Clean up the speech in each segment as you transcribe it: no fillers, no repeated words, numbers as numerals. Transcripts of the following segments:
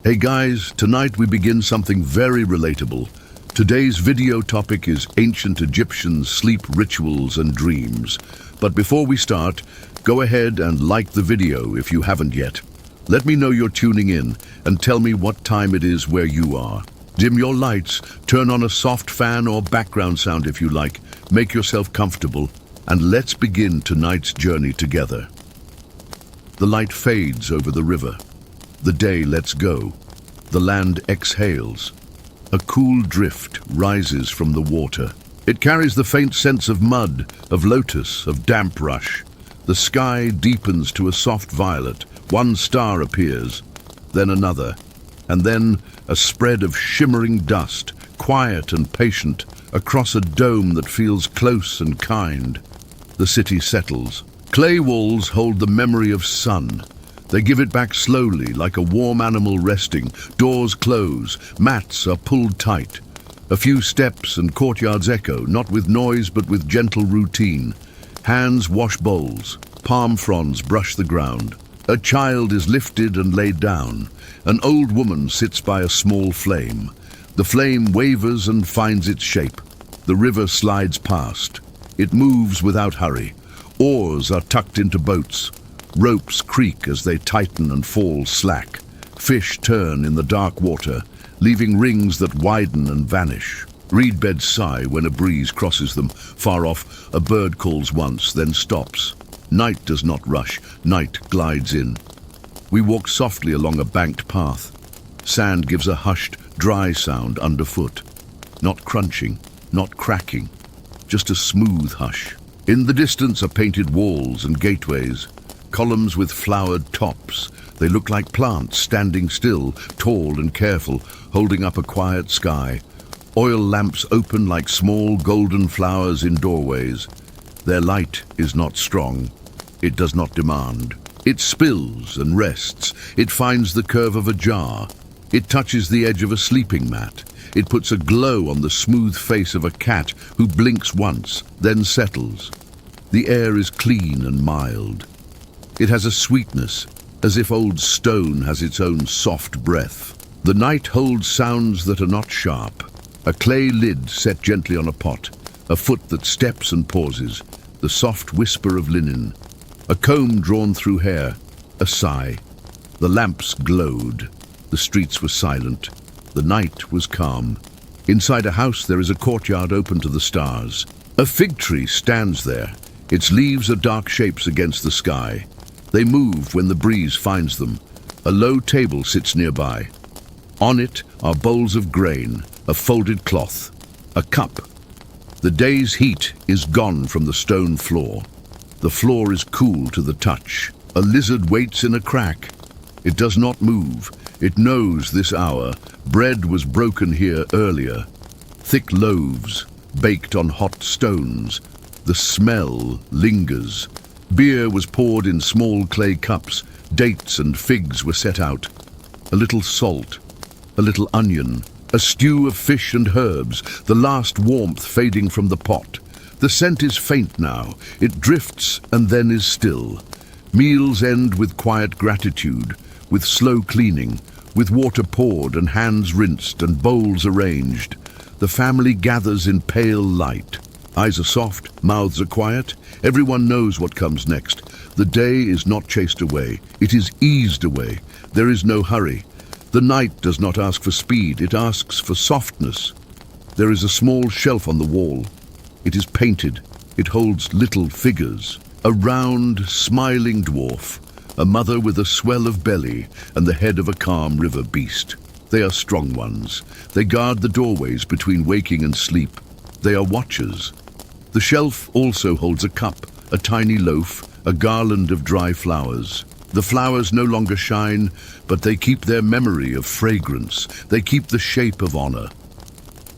Hey guys, tonight we begin something very relatable. Today's video topic is ancient Egyptian sleep rituals and dreams. But before we start, go ahead and like the video if you haven't yet. Let me know you're tuning in and tell me what time it is where you are. Dim your lights, turn on a soft fan or background sound if you like. Make yourself comfortable and let's begin tonight's journey together. The light fades over the river. The day lets go. The land exhales. A cool drift rises from the water. It carries the faint sense of mud, of lotus, of damp rush. The sky deepens to a soft violet. One star appears, then another, and then a spread of shimmering dust, quiet and patient, across a dome that feels close and kind. The city settles. Clay walls hold the memory of sun. They give it back slowly, like a warm animal resting. Doors close, mats are pulled tight. A few steps and courtyards echo, not with noise but with gentle routine. Hands wash bowls, palm fronds brush the ground. A child is lifted and laid down. An old woman sits by a small flame. The flame wavers and finds its shape. The river slides past. It moves without hurry. Oars are tucked into boats. Ropes creak as they tighten and fall slack. Fish turn in the dark water, leaving rings that widen and vanish. Reed beds sigh when a breeze crosses them. Far off, a bird calls once, then stops. Night does not rush. Night glides in. We walk softly along a banked path. Sand gives a hushed, dry sound underfoot. Not crunching, not cracking, just a smooth hush. In the distance are painted walls and gateways. Columns with flowered tops. They look like plants standing still, tall and careful, holding up a quiet sky. Oil lamps open like small golden flowers in doorways. Their light is not strong. It does not demand. It spills and rests. It finds the curve of a jar. It touches the edge of a sleeping mat. It puts a glow on the smooth face of a cat who blinks once, then settles. The air is clean and mild. It has a sweetness, as if old stone has its own soft breath. The night holds sounds that are not sharp. A clay lid set gently on a pot, a foot that steps and pauses, the soft whisper of linen, a comb drawn through hair, a sigh. The lamps glowed. The streets were silent. The night was calm. Inside a house there is a courtyard open to the stars. A fig tree stands there. Its leaves are dark shapes against the sky. They move when the breeze finds them. A low table sits nearby. On it are bowls of grain, a folded cloth, a cup. The day's heat is gone from the stone floor. The floor is cool to the touch. A lizard waits in a crack. It does not move. It knows this hour. Bread was broken here earlier. Thick loaves, baked on hot stones. The smell lingers. Beer was poured in small clay cups. Dates and figs were set out. A little salt, a little onion, a stew of fish and herbs, the last warmth fading from the pot. The scent is faint now. It drifts and then is still. Meals end with quiet gratitude, with slow cleaning, with water poured and hands rinsed and bowls arranged. The family gathers in pale light. Eyes are soft, mouths are quiet. Everyone knows what comes next. The day is not chased away. It is eased away. There is no hurry. The night does not ask for speed. It asks for softness. There is a small shelf on the wall. It is painted. It holds little figures. A round, smiling dwarf. A mother with a swell of belly and the head of a calm river beast. They are strong ones. They guard the doorways between waking and sleep. They are watchers. The shelf also holds a cup, a tiny loaf, a garland of dry flowers. The flowers no longer shine, but they keep their memory of fragrance. They keep the shape of honor.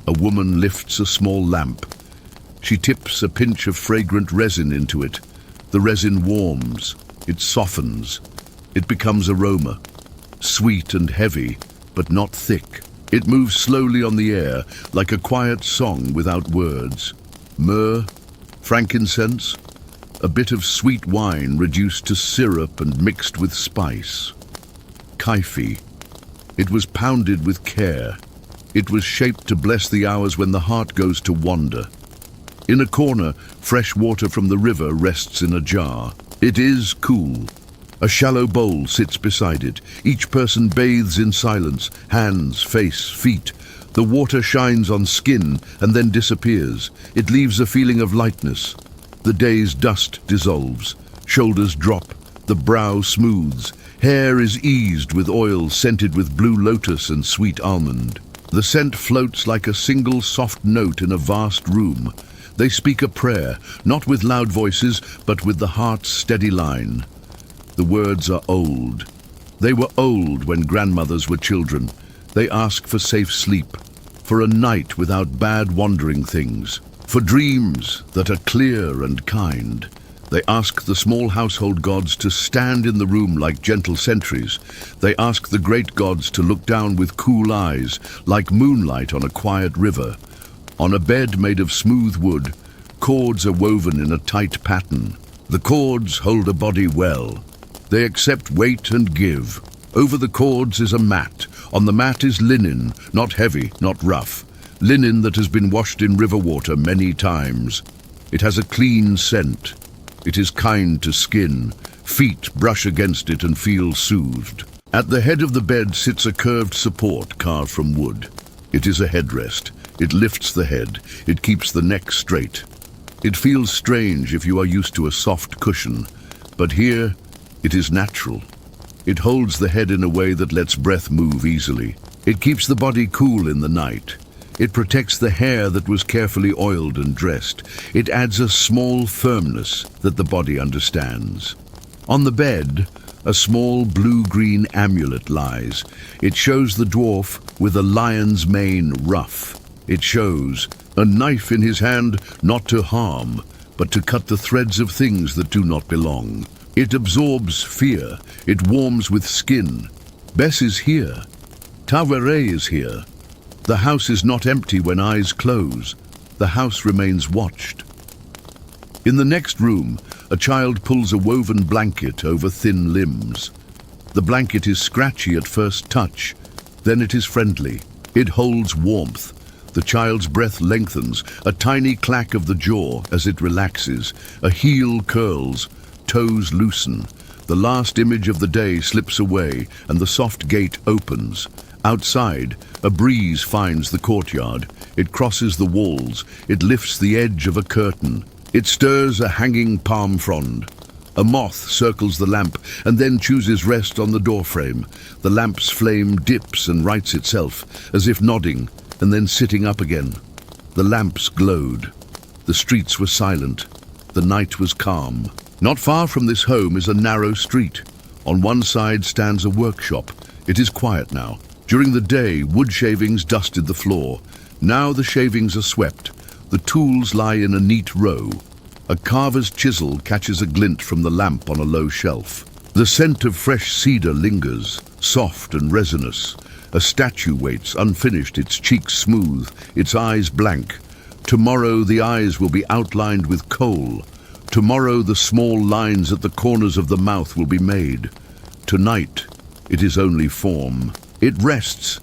A woman lifts a small lamp. She tips a pinch of fragrant resin into it. The resin warms. It softens. It becomes aroma. Sweet and heavy, but not thick. It moves slowly on the air, like a quiet song without words. Myrrh, frankincense, a bit of sweet wine reduced to syrup and mixed with spice. Kaifi, It was pounded with care. It was shaped to bless the hours when the heart goes to wander. In a corner, fresh water from the river rests in a jar. It is cool. A shallow bowl sits beside it. Each person bathes in silence, hands, face, feet. The water shines on skin and then disappears. It leaves a feeling of lightness. The day's dust dissolves. Shoulders drop. The brow smooths. Hair is eased with oil scented with blue lotus and sweet almond. The scent floats like a single soft note in a vast room. They speak a prayer, not with loud voices, but with the heart's steady line. The words are old. They were old when grandmothers were children. They ask for safe sleep, for a night without bad wandering things, for dreams that are clear and kind. They ask the small household gods to stand in the room like gentle sentries. They ask the great gods to look down with cool eyes, like moonlight on a quiet river. On a bed made of smooth wood, cords are woven in a tight pattern. The cords hold a body well. They accept weight and give. Over the cords is a mat. On the mat is linen, not heavy, not rough. Linen that has been washed in river water many times. It has a clean scent. It is kind to skin. Feet brush against it and feel soothed. At the head of the bed sits a curved support carved from wood. It is a headrest. It lifts the head. It keeps the neck straight. It feels strange if you are used to a soft cushion, but here it is natural. It holds the head in a way that lets breath move easily. It keeps the body cool in the night. It protects the hair that was carefully oiled and dressed. It adds a small firmness that the body understands. On the bed, a small blue-green amulet lies. It shows the dwarf with a lion's mane ruff. It shows a knife in his hand, not to harm, but to cut the threads of things that do not belong. It absorbs fear. It warms with skin. Bess is here. Tawere is here. The house is not empty when eyes close. The house remains watched. In the next room, a child pulls a woven blanket over thin limbs. The blanket is scratchy at first touch, then it is friendly. It holds warmth. The child's breath lengthens, a tiny clack of the jaw as it relaxes. A heel curls, toes loosen. The last image of the day slips away and the soft gate opens. Outside, a breeze finds the courtyard. It crosses the walls. It lifts the edge of a curtain. It stirs a hanging palm frond. A moth circles the lamp and then chooses rest on the doorframe. The lamp's flame dips and rights itself, as if nodding, and then sitting up again. The lamps glowed. The streets were silent. The night was calm. Not far from this home is a narrow street. On one side stands a workshop. It is quiet now. During the day, wood shavings dusted the floor. Now the shavings are swept. The tools lie in a neat row. A carver's chisel catches a glint from the lamp on a low shelf. The scent of fresh cedar lingers, soft and resinous. A statue waits, unfinished, its cheeks smooth, its eyes blank. Tomorrow the eyes will be outlined with coal. Tomorrow the small lines at the corners of the mouth will be made. Tonight it is only form. It rests.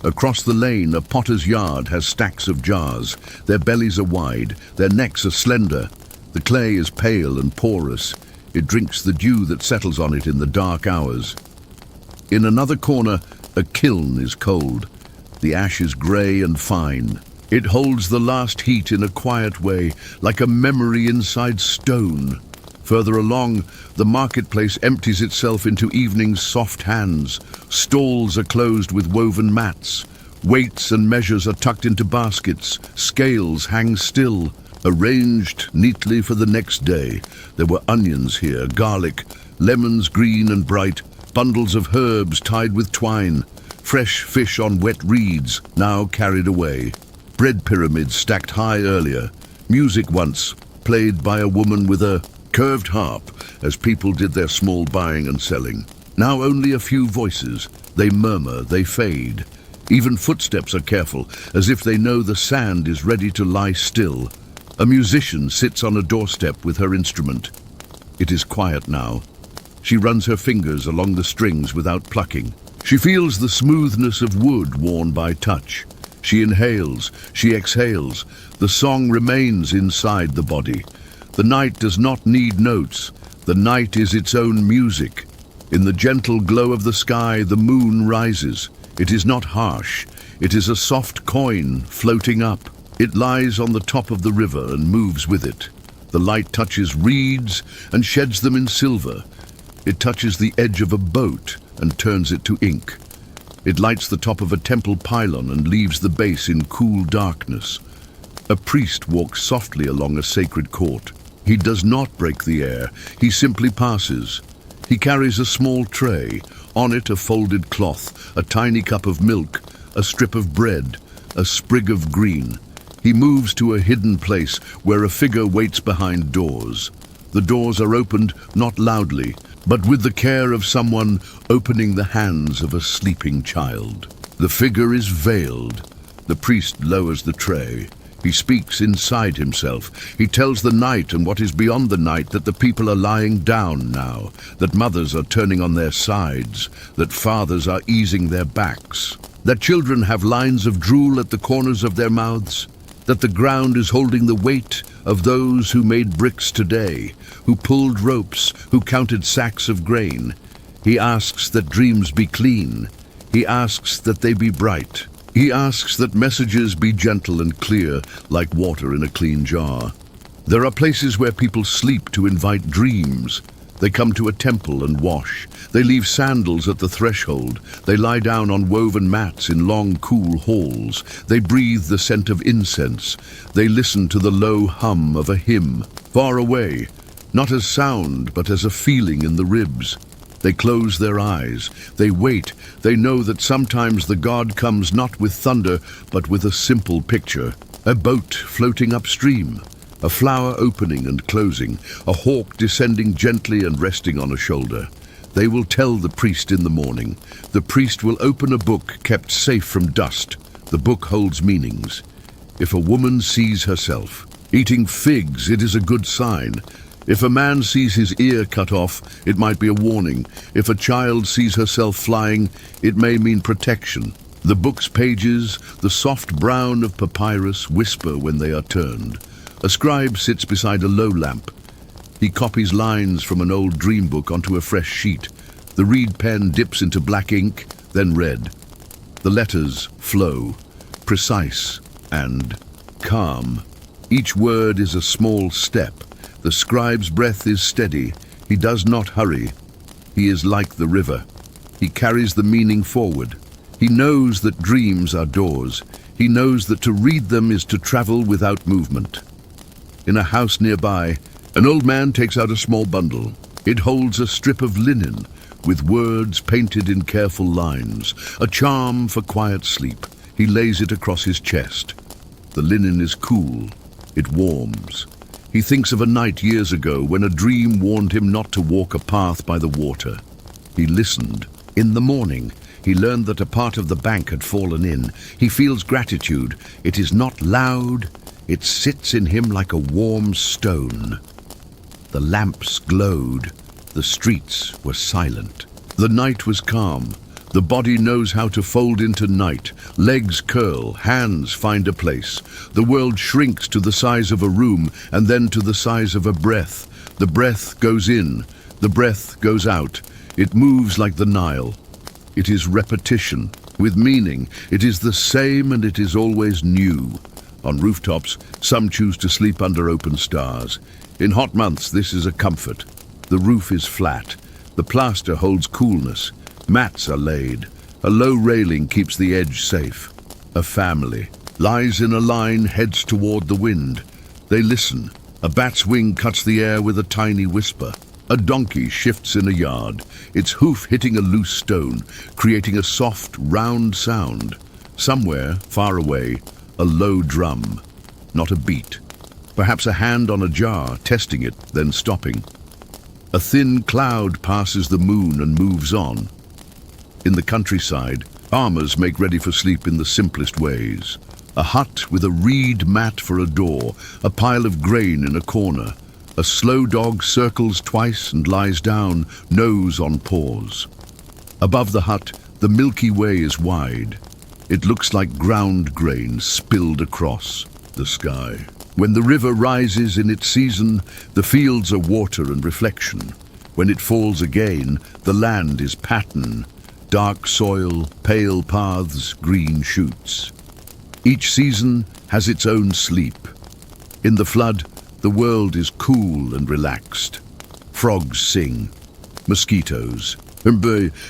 Across the lane, a potter's yard has stacks of jars. Their bellies are wide, their necks are slender. The clay is pale and porous. It drinks the dew that settles on it in the dark hours. In another corner, a kiln is cold. The ash is grey and fine. It holds the last heat in a quiet way, like a memory inside stone. Further along, the marketplace empties itself into evening's soft hands. Stalls are closed with woven mats. Weights and measures are tucked into baskets. Scales hang still, arranged neatly for the next day. There were onions here, garlic, lemons green and bright, bundles of herbs tied with twine, fresh fish on wet reeds, now carried away. Bread pyramids stacked high earlier. Music once, played by a woman with a curved harp as people did their small buying and selling. Now only a few voices. They murmur, they fade. Even footsteps are careful, as if they know the sand is ready to lie still. A musician sits on a doorstep with her instrument. It is quiet now. She runs her fingers along the strings without plucking. She feels the smoothness of wood worn by touch. She inhales, she exhales. The song remains inside the body. The night does not need notes. The night is its own music. In the gentle glow of the sky, the moon rises. It is not harsh. It is a soft coin floating up. It lies on the top of the river and moves with it. The light touches reeds and sheds them in silver. It touches the edge of a boat and turns it to ink. It lights the top of a temple pylon and leaves the base in cool darkness. A priest walks softly along a sacred court. He does not break the air. He simply passes. He carries a small tray. On it a folded cloth, a tiny cup of milk, a strip of bread, a sprig of green. He moves to a hidden place where a figure waits behind doors. The doors are opened not loudly, but with the care of someone opening the hands of a sleeping child. The figure is veiled. The priest lowers the tray. He speaks inside himself. He tells the night and what is beyond the night that the people are lying down now, that mothers are turning on their sides, that fathers are easing their backs, that children have lines of drool at the corners of their mouths, that the ground is holding the weight of those who made bricks today, who pulled ropes, who counted sacks of grain. He asks that dreams be clean. He asks that they be bright. He asks that messages be gentle and clear, like water in a clean jar. There are places where people sleep to invite dreams. They come to a temple and wash. They leave sandals at the threshold. They lie down on woven mats in long, cool halls. They breathe the scent of incense. They listen to the low hum of a hymn, far away, not as sound, but as a feeling in the ribs. They close their eyes. They wait. They know that sometimes the god comes not with thunder, but with a simple picture. A boat floating upstream. A flower opening and closing. A hawk descending gently and resting on a shoulder. They will tell the priest in the morning. The priest will open a book kept safe from dust. The book holds meanings. If a woman sees herself eating figs, it is a good sign. If a man sees his ear cut off, it might be a warning. If a child sees herself flying, it may mean protection. The book's pages, the soft brown of papyrus, whisper when they are turned. A scribe sits beside a low lamp. He copies lines from an old dream book onto a fresh sheet. The reed pen dips into black ink, then red. The letters flow, precise and calm. Each word is a small step. The scribe's breath is steady. He does not hurry. He is like the river. He carries the meaning forward. He knows that dreams are doors. He knows that to read them is to travel without movement. In a house nearby, an old man takes out a small bundle. It holds a strip of linen with words painted in careful lines, a charm for quiet sleep. He lays it across his chest. The linen is cool. It warms. He thinks of a night years ago when a dream warned him not to walk a path by the water. He listened. In the morning, he learned that a part of the bank had fallen in. He feels gratitude. It is not loud. It sits in him like a warm stone. The lamps glowed. The streets were silent. The night was calm. The body knows how to fold into night. Legs curl, hands find a place. The world shrinks to the size of a room and then to the size of a breath. The breath goes in, the breath goes out. It moves like the Nile. It is repetition, with meaning. It is the same and it is always new. On rooftops, some choose to sleep under open stars. In hot months, this is a comfort. The roof is flat. The plaster holds coolness. Mats are laid. A low railing keeps the edge safe. A family lies in a line, heads toward the wind. They listen. A bat's wing cuts the air with a tiny whisper. A donkey shifts in a yard, its hoof hitting a loose stone, creating a soft, round sound. Somewhere, far away, a low drum. Not a beat. Perhaps a hand on a jar, testing it, then stopping. A thin cloud passes the moon and moves on. In the countryside, farmers make ready for sleep in the simplest ways. A hut with a reed mat for a door, a pile of grain in a corner. A slow dog circles twice and lies down, nose on paws. Above the hut, The Milky Way is wide. It looks like ground grain spilled across the sky. When the river rises in its season, the fields are water and reflection. When it falls again, the land is pattern, dark soil, pale paths, green shoots. Each season has its own sleep. In the flood, the world is cool and relaxed. Frogs sing. Mosquitoes.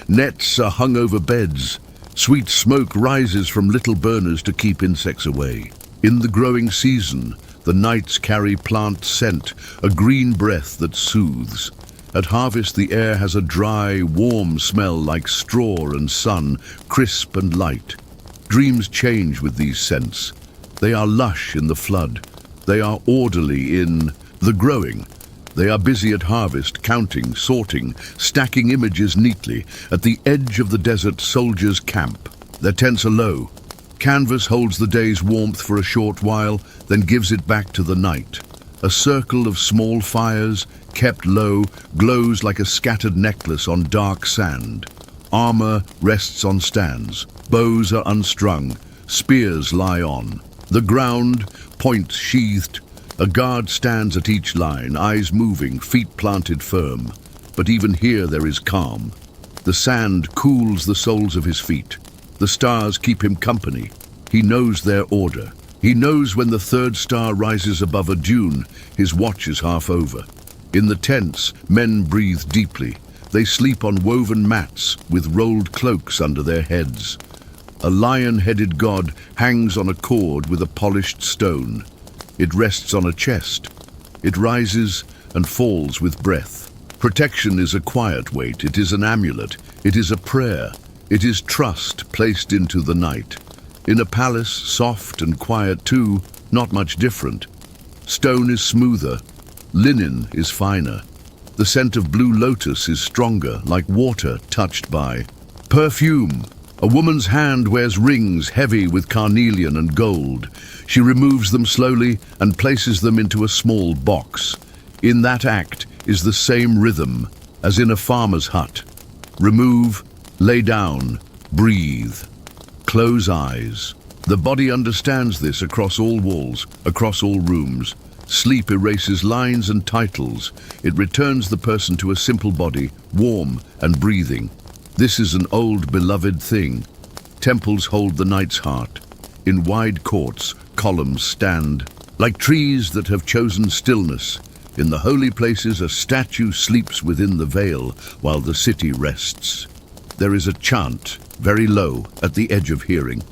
Nets are hung over beds. Sweet smoke rises from little burners to keep insects away. In the growing season, the nights carry plant scent, a green breath that soothes. At harvest, the air has a dry, warm smell like straw and sun, crisp and light. Dreams change with these scents. They are lush in the flood. They are orderly in the growing. They are busy at harvest, counting, sorting, stacking images neatly. At the edge of the desert, soldiers camp. Their tents are low. Canvas holds the day's warmth for a short while, then gives it back to the night. A circle of small fires, kept low, glows like a scattered necklace on dark sand. Armor rests on stands. Bows are unstrung. Spears lie on. The ground, points sheathed. A guard stands at each line, eyes moving, feet planted firm. But even here there is calm. The sand cools the soles of his feet. The stars keep him company. He knows their order. He knows when the third star rises above a dune, his watch is half over. In the tents, men breathe deeply. They sleep on woven mats with rolled cloaks under their heads. A lion-headed god hangs on a cord with a polished stone. It rests on a chest. It rises and falls with breath. Protection is a quiet weight. It is an amulet. It is a prayer. It is trust placed into the night. In a palace, soft and quiet too, not much different. Stone is smoother. Linen is finer. The scent of blue lotus is stronger, like water touched by perfume. A woman's hand wears rings heavy with carnelian and gold. She removes them slowly and places them into a small box. In that act is the same rhythm as in a farmer's hut. Remove, lay down, breathe, close eyes. The body understands this across all walls, across all rooms. Sleep erases lines and titles. It returns the person to a simple body, warm and breathing. This is an old, beloved thing. Temples hold the night's heart. In wide courts, columns stand like trees that have chosen stillness. In the holy places, a statue sleeps within the veil while the city rests. There is a chant, very low, at the edge of hearing.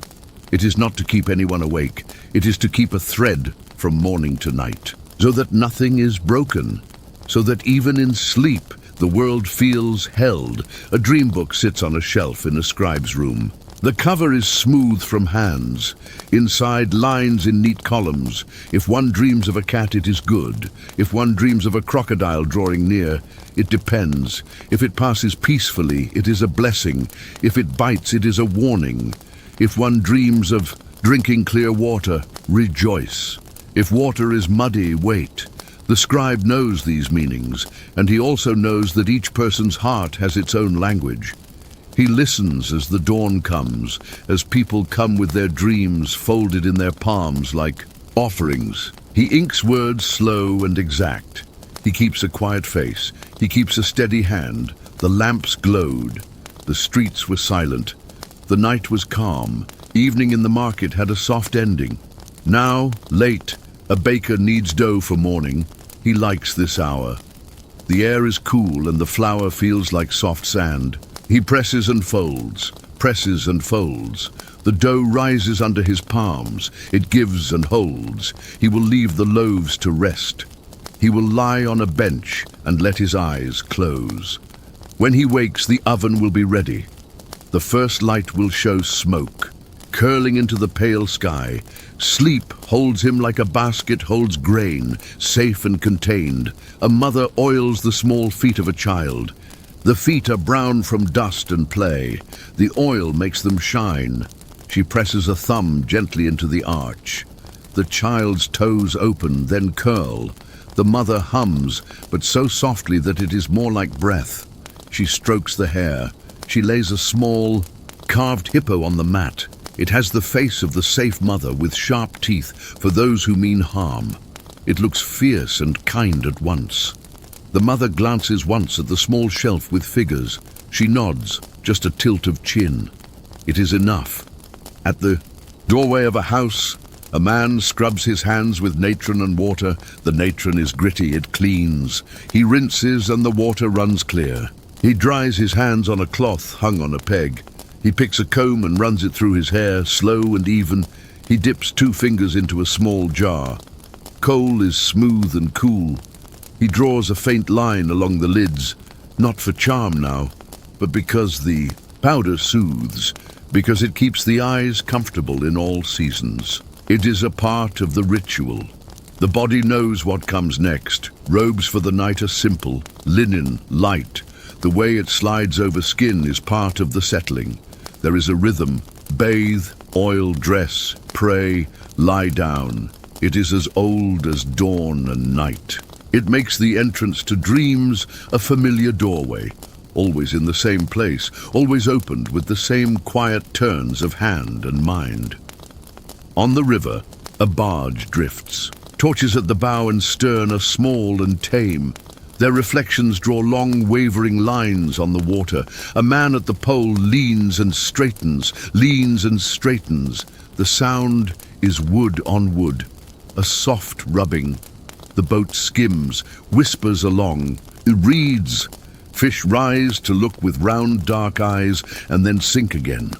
It is not to keep anyone awake. It is to keep a thread from morning to night, so that nothing is broken, so that even in sleep, the world feels held. A dream book sits on a shelf in a scribe's room. The cover is smooth from hands. Inside, lines in neat columns. If one dreams of a cat, it is good. If one dreams of a crocodile drawing near, it depends. If it passes peacefully, it is a blessing. If it bites, it is a warning. If one dreams of drinking clear water, rejoice. If water is muddy, wait. The scribe knows these meanings, and he also knows that each person's heart has its own language. He listens as the dawn comes, as people come with their dreams folded in their palms like offerings. He inks words slow and exact. He keeps a quiet face. He keeps a steady hand. The lamps glowed. The streets were silent. The night was calm. Evening in the market had a soft ending. Now, late, a baker kneads dough for morning. He likes this hour. The air is cool and the flour feels like soft sand. He presses and folds, presses and folds. The dough rises under his palms. It gives and holds. He will leave the loaves to rest. He will lie on a bench and let his eyes close. When he wakes, the oven will be ready. The first light will show smoke, curling into the pale sky. Sleep holds him like a basket holds grain, safe and contained. A mother oils the small feet of a child. The feet are brown from dust and play. The oil makes them shine. She presses a thumb gently into the arch. The child's toes open, then curl. The mother hums, but so softly that it is more like breath. She strokes the hair. She lays a small, carved hippo on the mat. It has the face of the safe mother with sharp teeth for those who mean harm. It looks fierce and kind at once. The mother glances once at the small shelf with figures. She nods, just a tilt of chin. It is enough. At the doorway of a house, a man scrubs his hands with natron and water. The natron is gritty, it cleans. He rinses and the water runs clear. He dries his hands on a cloth hung on a peg. He picks a comb and runs it through his hair, slow and even. He dips 2 fingers into a small jar. Coal is smooth and cool. He draws a faint line along the lids, not for charm now, but because the powder soothes, because it keeps the eyes comfortable in all seasons. It is a part of the ritual. The body knows what comes next. Robes for the night are simple, linen, light. The way it slides over skin is part of the settling. There is a rhythm. Bathe, oil, dress, pray, lie down. It is as old as dawn and night. It makes the entrance to dreams a familiar doorway, always in the same place, always opened with the same quiet turns of hand and mind. On the river, a barge drifts. Torches at the bow and stern are small and tame. Their reflections draw long, wavering lines on the water. A man at the pole leans and straightens, leans and straightens. The sound is wood on wood, a soft rubbing. The boat skims, whispers along. It reads. Fish rise to look with round, dark eyes and then sink again.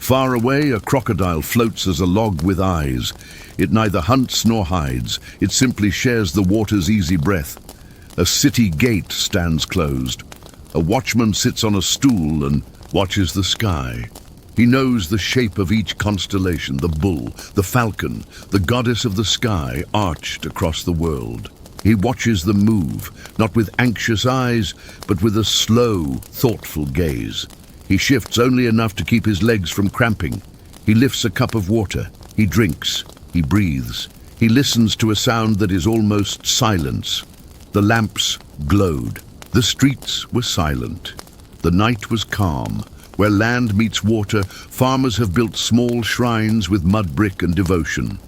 Far away, a crocodile floats as a log with eyes. It neither hunts nor hides. It simply shares the water's easy breath. A city gate stands closed. A watchman sits on a stool and watches the sky. He knows the shape of each constellation, the bull, the falcon, the goddess of the sky arched across the world. He watches them move, not with anxious eyes, but with a slow, thoughtful gaze. He shifts only enough to keep his legs from cramping. He lifts a cup of water. He drinks. He breathes. He listens to a sound that is almost silence. The lamps glowed. The streets were silent. The night was calm. Where land meets water, farmers have built small shrines with mud brick and devotion.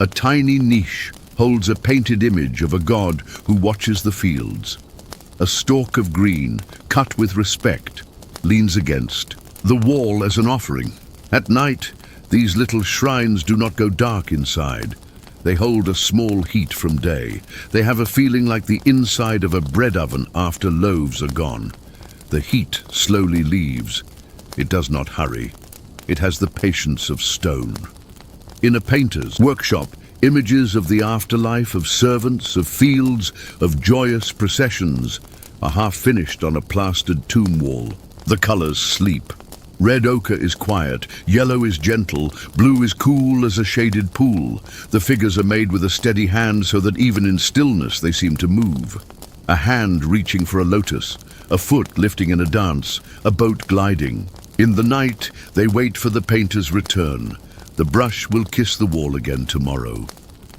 A tiny niche holds a painted image of a god who watches the fields. A stalk of green, cut with respect, leans against the wall as an offering. At night, these little shrines do not go dark inside. They hold a small heat from day. They have a feeling like the inside of a bread oven after loaves are gone. The heat slowly leaves. It does not hurry. It has the patience of stone. In a painter's workshop, images of the afterlife, of servants, of fields, of joyous processions are half finished on a plastered tomb wall. The colors sleep. Red ochre is quiet, yellow is gentle, blue is cool as a shaded pool. The figures are made with a steady hand so that even in stillness they seem to move. A hand reaching for a lotus, a foot lifting in a dance, a boat gliding. In the night, they wait for the painter's return. The brush will kiss the wall again tomorrow.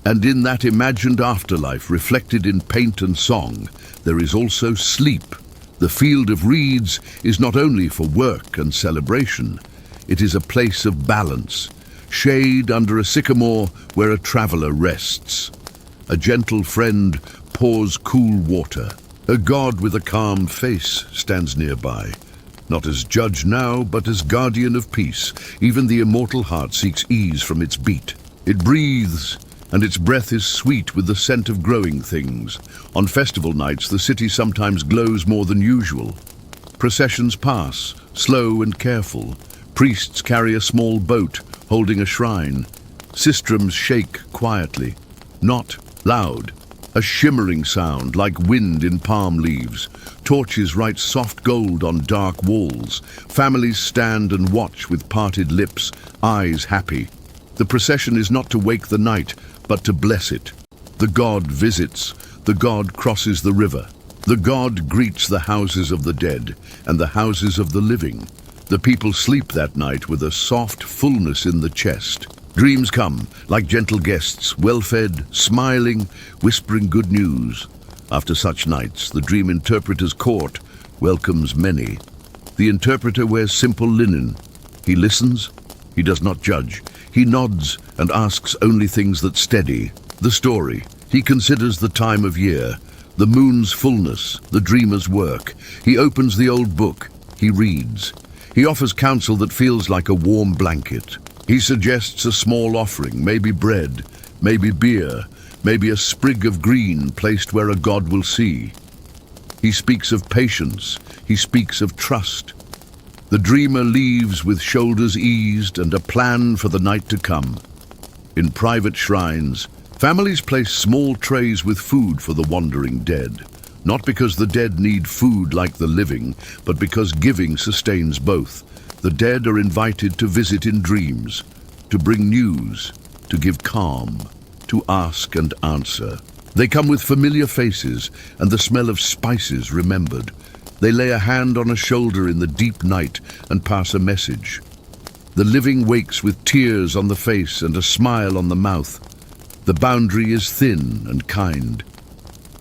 And in that imagined afterlife reflected in paint and song, there is also sleep. The field of reeds is not only for work and celebration, it is a place of balance, shade under a sycamore where a traveler rests. A gentle friend pours cool water. A god with a calm face stands nearby, not as judge now, but as guardian of peace. Even the immortal heart seeks ease from its beat. It breathes, and its breath is sweet with the scent of growing things. On festival nights, the city sometimes glows more than usual. Processions pass, slow and careful. Priests carry a small boat, holding a shrine. Sistrums shake quietly, not loud. A shimmering sound like wind in palm leaves. Torches write soft gold on dark walls. Families stand and watch with parted lips, eyes happy. The procession is not to wake the night, but to bless it. The god visits. The god crosses the river. The god greets the houses of the dead and the houses of the living. The people sleep that night with a soft fullness in the chest. Dreams come, like gentle guests, well-fed, smiling, whispering good news. After such nights, the dream interpreter's court welcomes many. The interpreter wears simple linen. He listens, he does not judge. He nods and asks only things that steady. The story. He considers the time of year, the moon's fullness, the dreamer's work. He opens the old book. He reads. He offers counsel that feels like a warm blanket. He suggests a small offering, maybe bread, maybe beer, maybe a sprig of green placed where a god will see. He speaks of patience. He speaks of trust. The dreamer leaves with shoulders eased and a plan for the night to come. In private shrines, families place small trays with food for the wandering dead, not because the dead need food like the living, but because giving sustains both. The dead are invited to visit in dreams, to bring news, to give calm, to ask and answer. They come with familiar faces and the smell of spices remembered. They lay a hand on a shoulder in the deep night and pass a message. The living wakes with tears on the face and a smile on the mouth. The boundary is thin and kind.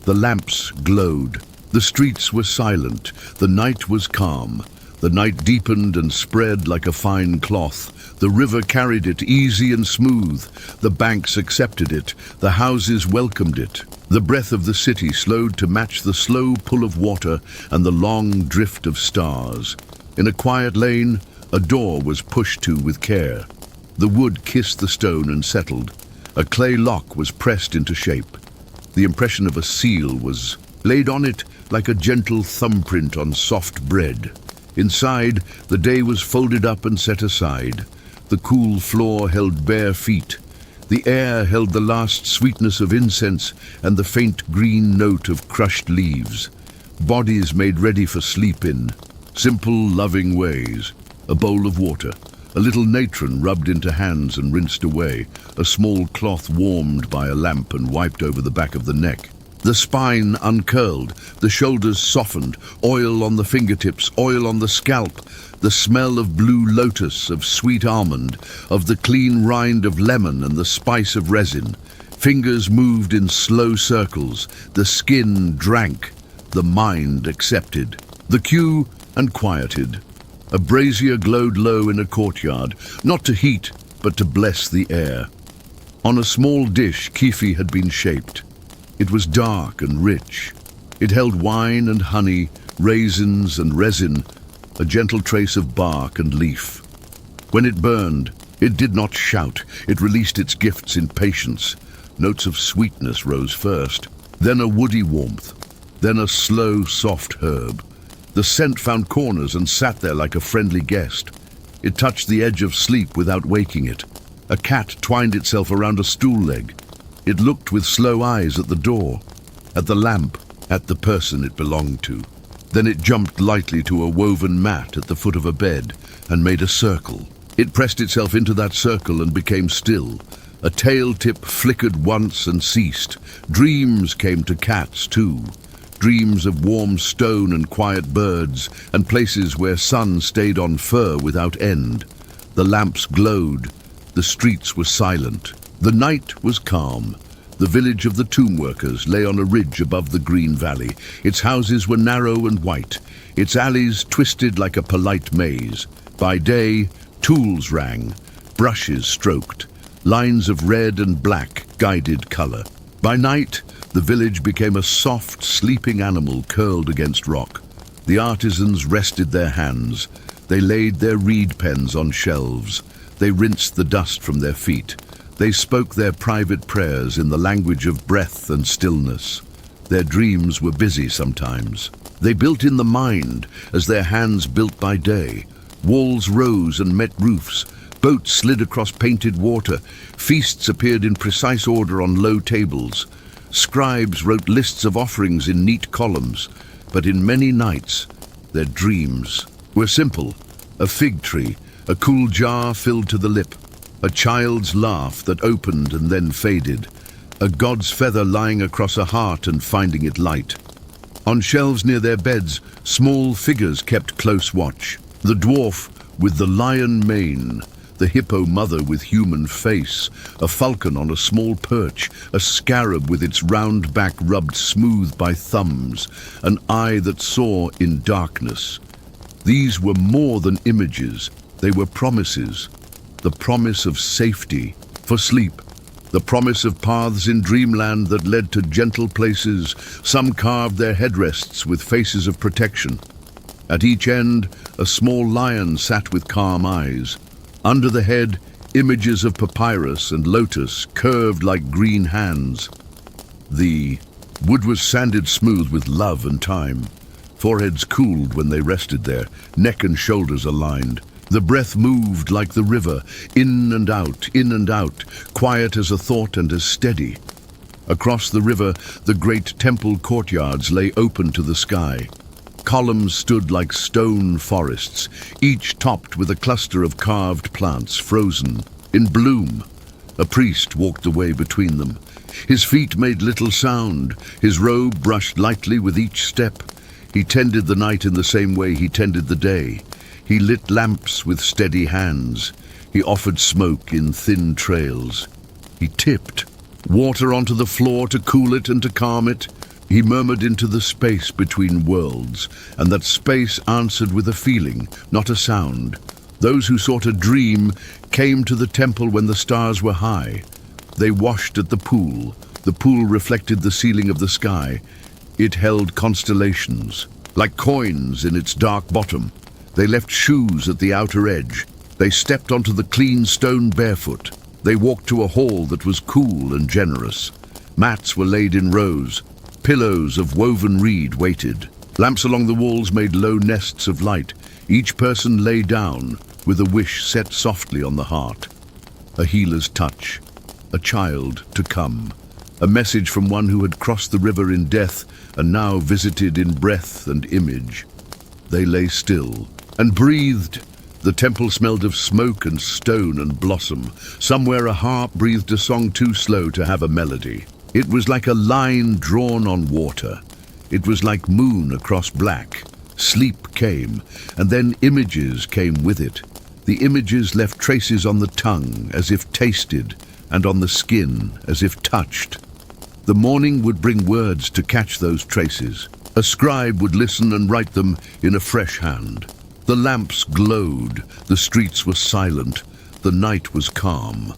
The lamps glowed. The streets were silent. The night was calm. The night deepened and spread like a fine cloth. The river carried it easy and smooth. The banks accepted it. The houses welcomed it. The breath of the city slowed to match the slow pull of water and the long drift of stars. In a quiet lane, a door was pushed to with care. The wood kissed the stone and settled. A clay lock was pressed into shape. The impression of a seal was laid on it like a gentle thumbprint on soft bread. Inside, the day was folded up and set aside. The cool floor held bare feet. The air held the last sweetness of incense and the faint green note of crushed leaves. Bodies made ready for sleep in simple, loving ways. A bowl of water, a little natron rubbed into hands and rinsed away, a small cloth warmed by a lamp and wiped over the back of the neck. The spine uncurled, the shoulders softened, oil on the fingertips, oil on the scalp, the smell of blue lotus, of sweet almond, of the clean rind of lemon and the spice of resin. Fingers moved in slow circles, the skin drank, the mind accepted. The cue and quieted. A brazier glowed low in a courtyard, not to heat, but to bless the air. On a small dish, kefi had been shaped. It was dark and rich. It held wine and honey, raisins and resin, a gentle trace of bark and leaf. When it burned, it did not shout. It released its gifts in patience. Notes of sweetness rose first, then a woody warmth, then a slow, soft herb. The scent found corners and sat there like a friendly guest. It touched the edge of sleep without waking it. A cat twined itself around a stool leg. It looked with slow eyes at the door, at the lamp, at the person it belonged to. Then it jumped lightly to a woven mat at the foot of a bed and made a circle. It pressed itself into that circle and became still. A tail tip flickered once and ceased. Dreams came to cats too. Dreams of warm stone and quiet birds, and places where sun stayed on fur without end. The lamps glowed. The streets were silent. The night was calm. The village of the tomb workers lay on a ridge above the green valley. Its houses were narrow and white. Its alleys twisted like a polite maze. By day, tools rang. Brushes stroked. Lines of red and black guided color. By night, the village became a soft, sleeping animal curled against rock. The artisans rested their hands. They laid their reed pens on shelves. They rinsed the dust from their feet. They spoke their private prayers in the language of breath and stillness. Their dreams were busy sometimes. They built in the mind as their hands built by day. Walls rose and met roofs. Boats slid across painted water. Feasts appeared in precise order on low tables. Scribes wrote lists of offerings in neat columns. But in many nights, their dreams were simple. A fig tree, a cool jar filled to the lip, a child's laugh that opened and then faded, a god's feather lying across a heart and finding it light. On shelves near their beds, small figures kept close watch. The dwarf with the lion mane, the hippo mother with human face, a falcon on a small perch, a scarab with its round back rubbed smooth by thumbs, an eye that saw in darkness. These were more than images, they were promises. The promise of safety for sleep, the promise of paths in dreamland that led to gentle places. Some carved their headrests with faces of protection. At each end, a small lion sat with calm eyes. Under the head, images of papyrus and lotus curved like green hands. The wood was sanded smooth with love and time. Foreheads cooled when they rested there, neck and shoulders aligned. The breath moved like the river, in and out, quiet as a thought and as steady. Across the river, the great temple courtyards lay open to the sky. Columns stood like stone forests, each topped with a cluster of carved plants frozen, in bloom. A priest walked the way between them. His feet made little sound, his robe brushed lightly with each step. He tended the night in the same way he tended the day. He lit lamps with steady hands. He offered smoke in thin trails. He tipped water onto the floor to cool it and to calm it. He murmured into the space between worlds, and that space answered with a feeling, not a sound. Those who sought a dream came to the temple when the stars were high. They washed at the pool. The pool reflected the ceiling of the sky. It held constellations, like coins in its dark bottom. They left shoes at the outer edge. They stepped onto the clean stone barefoot. They walked to a hall that was cool and generous. Mats were laid in rows. Pillows of woven reed waited. Lamps along the walls made low nests of light. Each person lay down, with a wish set softly on the heart. A healer's touch. A child to come. A message from one who had crossed the river in death and now visited in breath and image. They lay still and breathed. The temple smelled of smoke and stone and blossom. Somewhere a harp breathed a song too slow to have a melody. It was like a line drawn on water. It was like moon across black. Sleep came, and then images came with it. The images left traces on the tongue as if tasted, and on the skin as if touched. The morning would bring words to catch those traces. A scribe would listen and write them in a fresh hand. The lamps glowed, the streets were silent, the night was calm.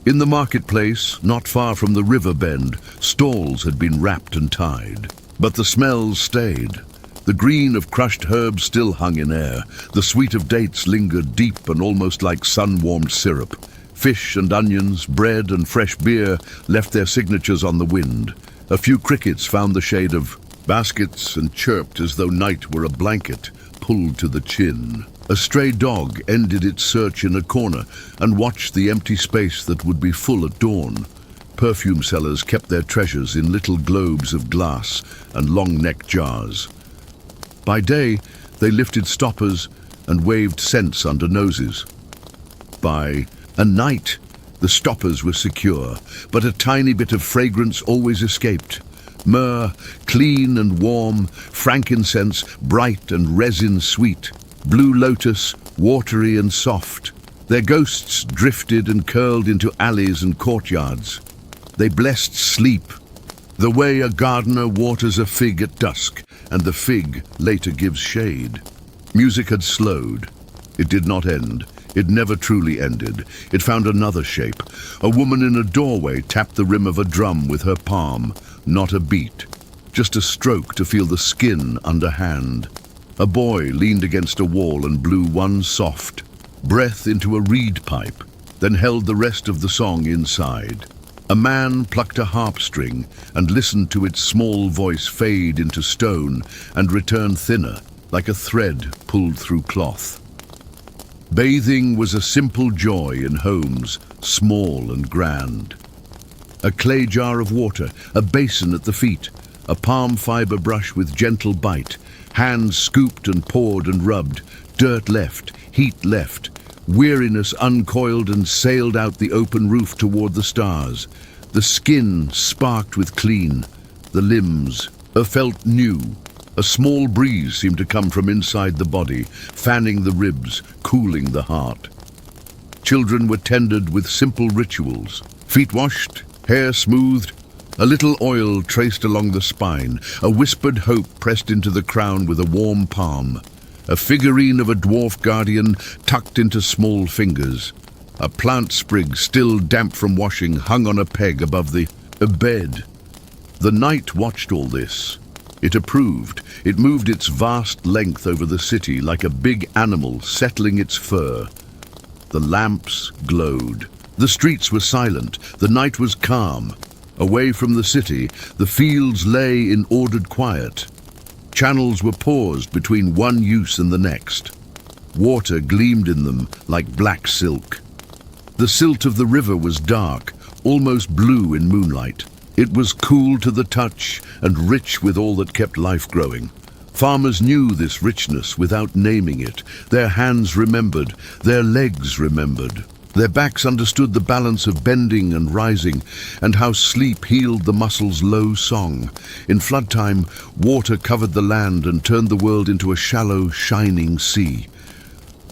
In the marketplace, not far from the river bend, stalls had been wrapped and tied. But the smells stayed. The green of crushed herbs still hung in air. The sweet of dates lingered deep and almost like sun-warmed syrup. Fish and onions, bread and fresh beer left their signatures on the wind. A few crickets found the shade of baskets and chirped as though night were a blanket pulled to the chin. A stray dog ended its search in a corner and watched the empty space that would be full at dawn. Perfume sellers kept their treasures in little globes of glass and long-necked jars. By day, they lifted stoppers and waved scents under noses. By night, the stoppers were secure, but a tiny bit of fragrance always escaped. Myrrh, clean and warm, frankincense, bright and resin-sweet, blue lotus, watery and soft. Their ghosts drifted and curled into alleys and courtyards. They blessed sleep, the way a gardener waters a fig at dusk, and the fig later gives shade. Music had slowed. It did not end. It never truly ended. It found another shape. A woman in a doorway tapped the rim of a drum with her palm. Not a beat, just a stroke to feel the skin underhand. A boy leaned against a wall and blew one soft breath into a reed pipe, then held the rest of the song inside. A man plucked a harp string and listened to its small voice fade into stone and return thinner, like a thread pulled through cloth. Bathing was a simple joy in homes, small and grand. A clay jar of water, a basin at the feet, a palm fiber brush with gentle bite, hands scooped and poured and rubbed, dirt left, heat left, weariness uncoiled and sailed out the open roof toward the stars. The skin sparked with clean, the limbs felt new. A small breeze seemed to come from inside the body, fanning the ribs, cooling the heart. Children were tended with simple rituals, feet washed, hair smoothed, a little oil traced along the spine, a whispered hope pressed into the crown with a warm palm. a figurine of a dwarf guardian tucked into small fingers. A plant sprig, still damp from washing, hung on a peg above the bed. The night watched all this. It approved. It moved its vast length over the city like a big animal settling its fur. The lamps glowed. The streets were silent. The night was calm. Away from the city, the fields lay in ordered quiet. Channels were paused between one use and the next. Water gleamed in them like black silk. The silt of the river was dark, almost blue in moonlight. It was cool to the touch and rich with all that kept life growing. Farmers knew this richness without naming it. Their hands remembered, their legs remembered. Their backs understood the balance of bending and rising, and how sleep healed the muscles' low song. In flood time, water covered the land and turned the world into a shallow, shining sea.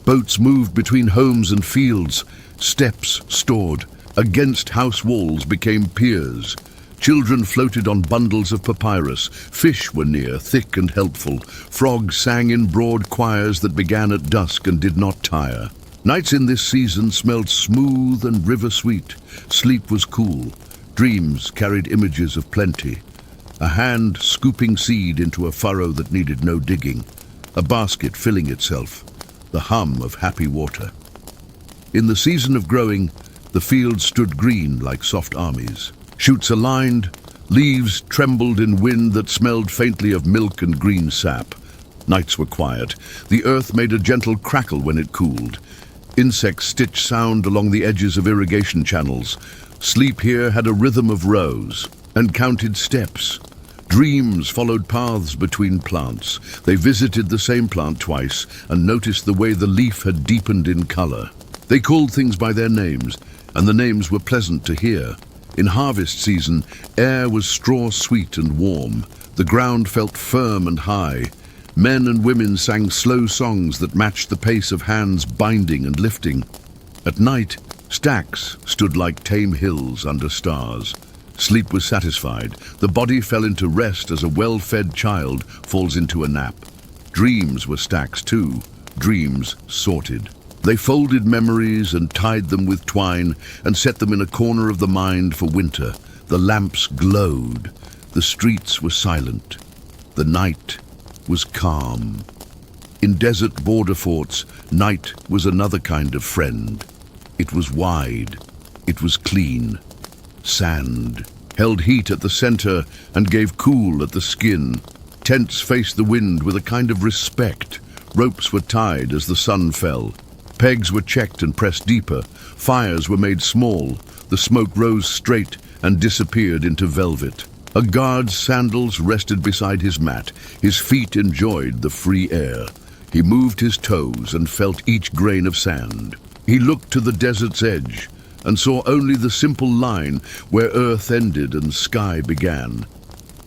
Boats moved between homes and fields. Steps stored against house walls became piers. Children floated on bundles of papyrus. Fish were near, thick and helpful. Frogs sang in broad choirs that began at dusk and did not tire. Nights in this season smelled smooth and river-sweet. Sleep was cool. Dreams carried images of plenty. A hand scooping seed into a furrow that needed no digging. A basket filling itself. The hum of happy water. In the season of growing, the fields stood green like soft armies. Shoots aligned, leaves trembled in wind that smelled faintly of milk and green sap. Nights were quiet. The earth made a gentle crackle when it cooled. Insects stitched sound along the edges of irrigation channels. Sleep here had a rhythm of rows and counted steps. Dreams followed paths between plants. They visited the same plant twice and noticed the way the leaf had deepened in color. They called things by their names, and the names were pleasant to hear. In harvest season, air was straw-sweet and warm. The ground felt firm and high. Men and women sang slow songs that matched the pace of hands binding and lifting. At night, stacks stood like tame hills under stars. Sleep was satisfied. The body fell into rest as a well-fed child falls into a nap. Dreams were stacks too, dreams sorted. They folded memories and tied them with twine and set them in a corner of the mind for winter. The lamps glowed. The streets were silent. The night was calm. In desert border forts, night was another kind of friend. It was wide. It was clean. Sand held heat at the center and gave cool at the skin. Tents faced the wind with a kind of respect. Ropes were tied as the sun fell. Pegs were checked and pressed deeper. Fires were made small. The smoke rose straight and disappeared into velvet. A guard's sandals rested beside his mat. His feet enjoyed the free air. He moved his toes and felt each grain of sand. He looked to the desert's edge and saw only the simple line where earth ended and sky began.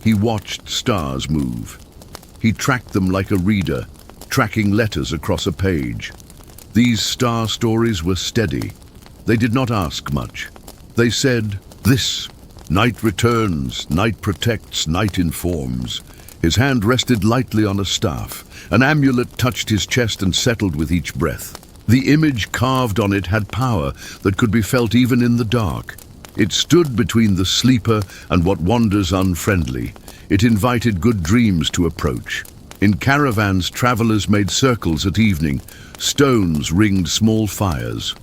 He watched stars move. He tracked them like a reader, tracking letters across a page. These star stories were steady. They did not ask much. They said, "This. Night returns, night protects, night informs." His hand rested lightly on a staff. An amulet touched his chest and settled with each breath. The image carved on it had power that could be felt even in the dark. It stood between the sleeper and what wanders unfriendly. It invited good dreams to approach. In caravans, travelers made circles at evening. Stones ringed small fires.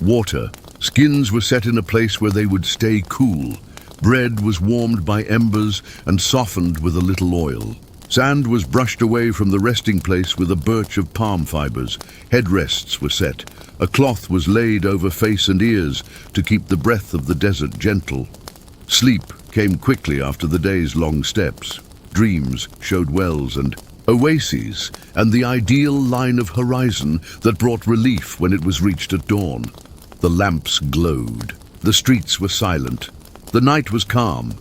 Water. Skins were set in a place where they would stay cool. Bread was warmed by embers and softened with a little oil. Sand was brushed away from the resting place with a birch of palm fibers. Headrests were set. A cloth was laid over face and ears to keep the breath of the desert gentle. Sleep came quickly after the day's long steps. Dreams showed wells and oases, and the ideal line of horizon that brought relief when it was reached at dawn. The lamps glowed. The streets were silent. The night was calm.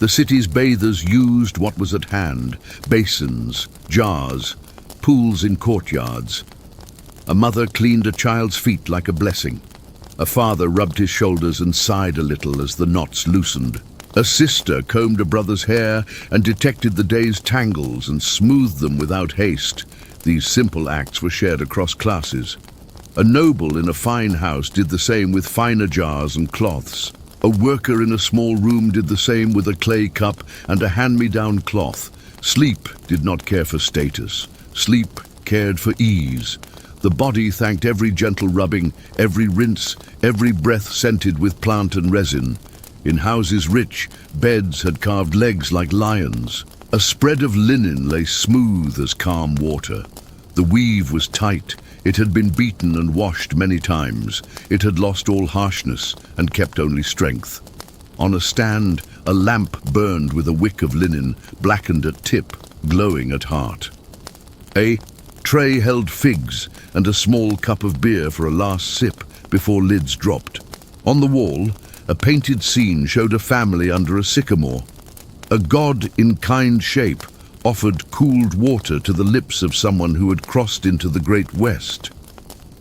The city's bathers used what was at hand: basins, jars, pools in courtyards. A mother cleaned a child's feet like a blessing. A father rubbed his shoulders and sighed a little as the knots loosened. A sister combed a brother's hair and detected the day's tangles and smoothed them without haste. These simple acts were shared across classes. A noble in a fine house did the same with finer jars and cloths. A worker in a small room did the same with a clay cup and a hand-me-down cloth. Sleep did not care for status. Sleep cared for ease. The body thanked every gentle rubbing, every rinse, every breath scented with plant and resin. In houses rich, beds had carved legs like lions. A spread of linen lay smooth as calm water. The weave was tight. It had been beaten and washed many times. It had lost all harshness and kept only strength. On a stand, a lamp burned with a wick of linen, blackened at tip, glowing at heart. A tray held figs and a small cup of beer for a last sip before lids dropped. On the wall, a painted scene showed a family under a sycamore. A god in kind shape offered cooled water to the lips of someone who had crossed into the great West.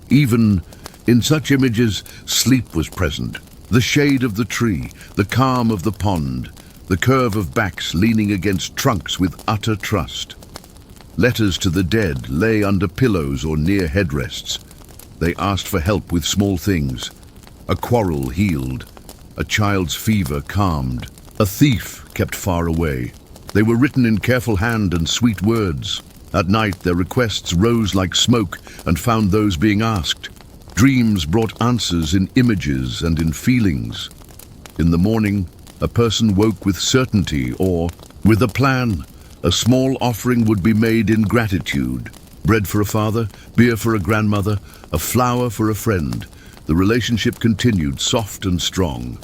Even in such images, sleep was present. The shade of the tree, the calm of the pond, the curve of backs leaning against trunks with utter trust. Letters to the dead lay under pillows or near headrests. They asked for help with small things. A quarrel healed. A child's fever calmed. A thief kept far away. They were written in careful hand and sweet words. At night their requests rose like smoke and found those being asked. Dreams brought answers in images and in feelings. In the morning, a person woke with certainty or with a plan. A small offering would be made in gratitude. Bread for a father, beer for a grandmother, a flower for a friend. The relationship continued, soft and strong.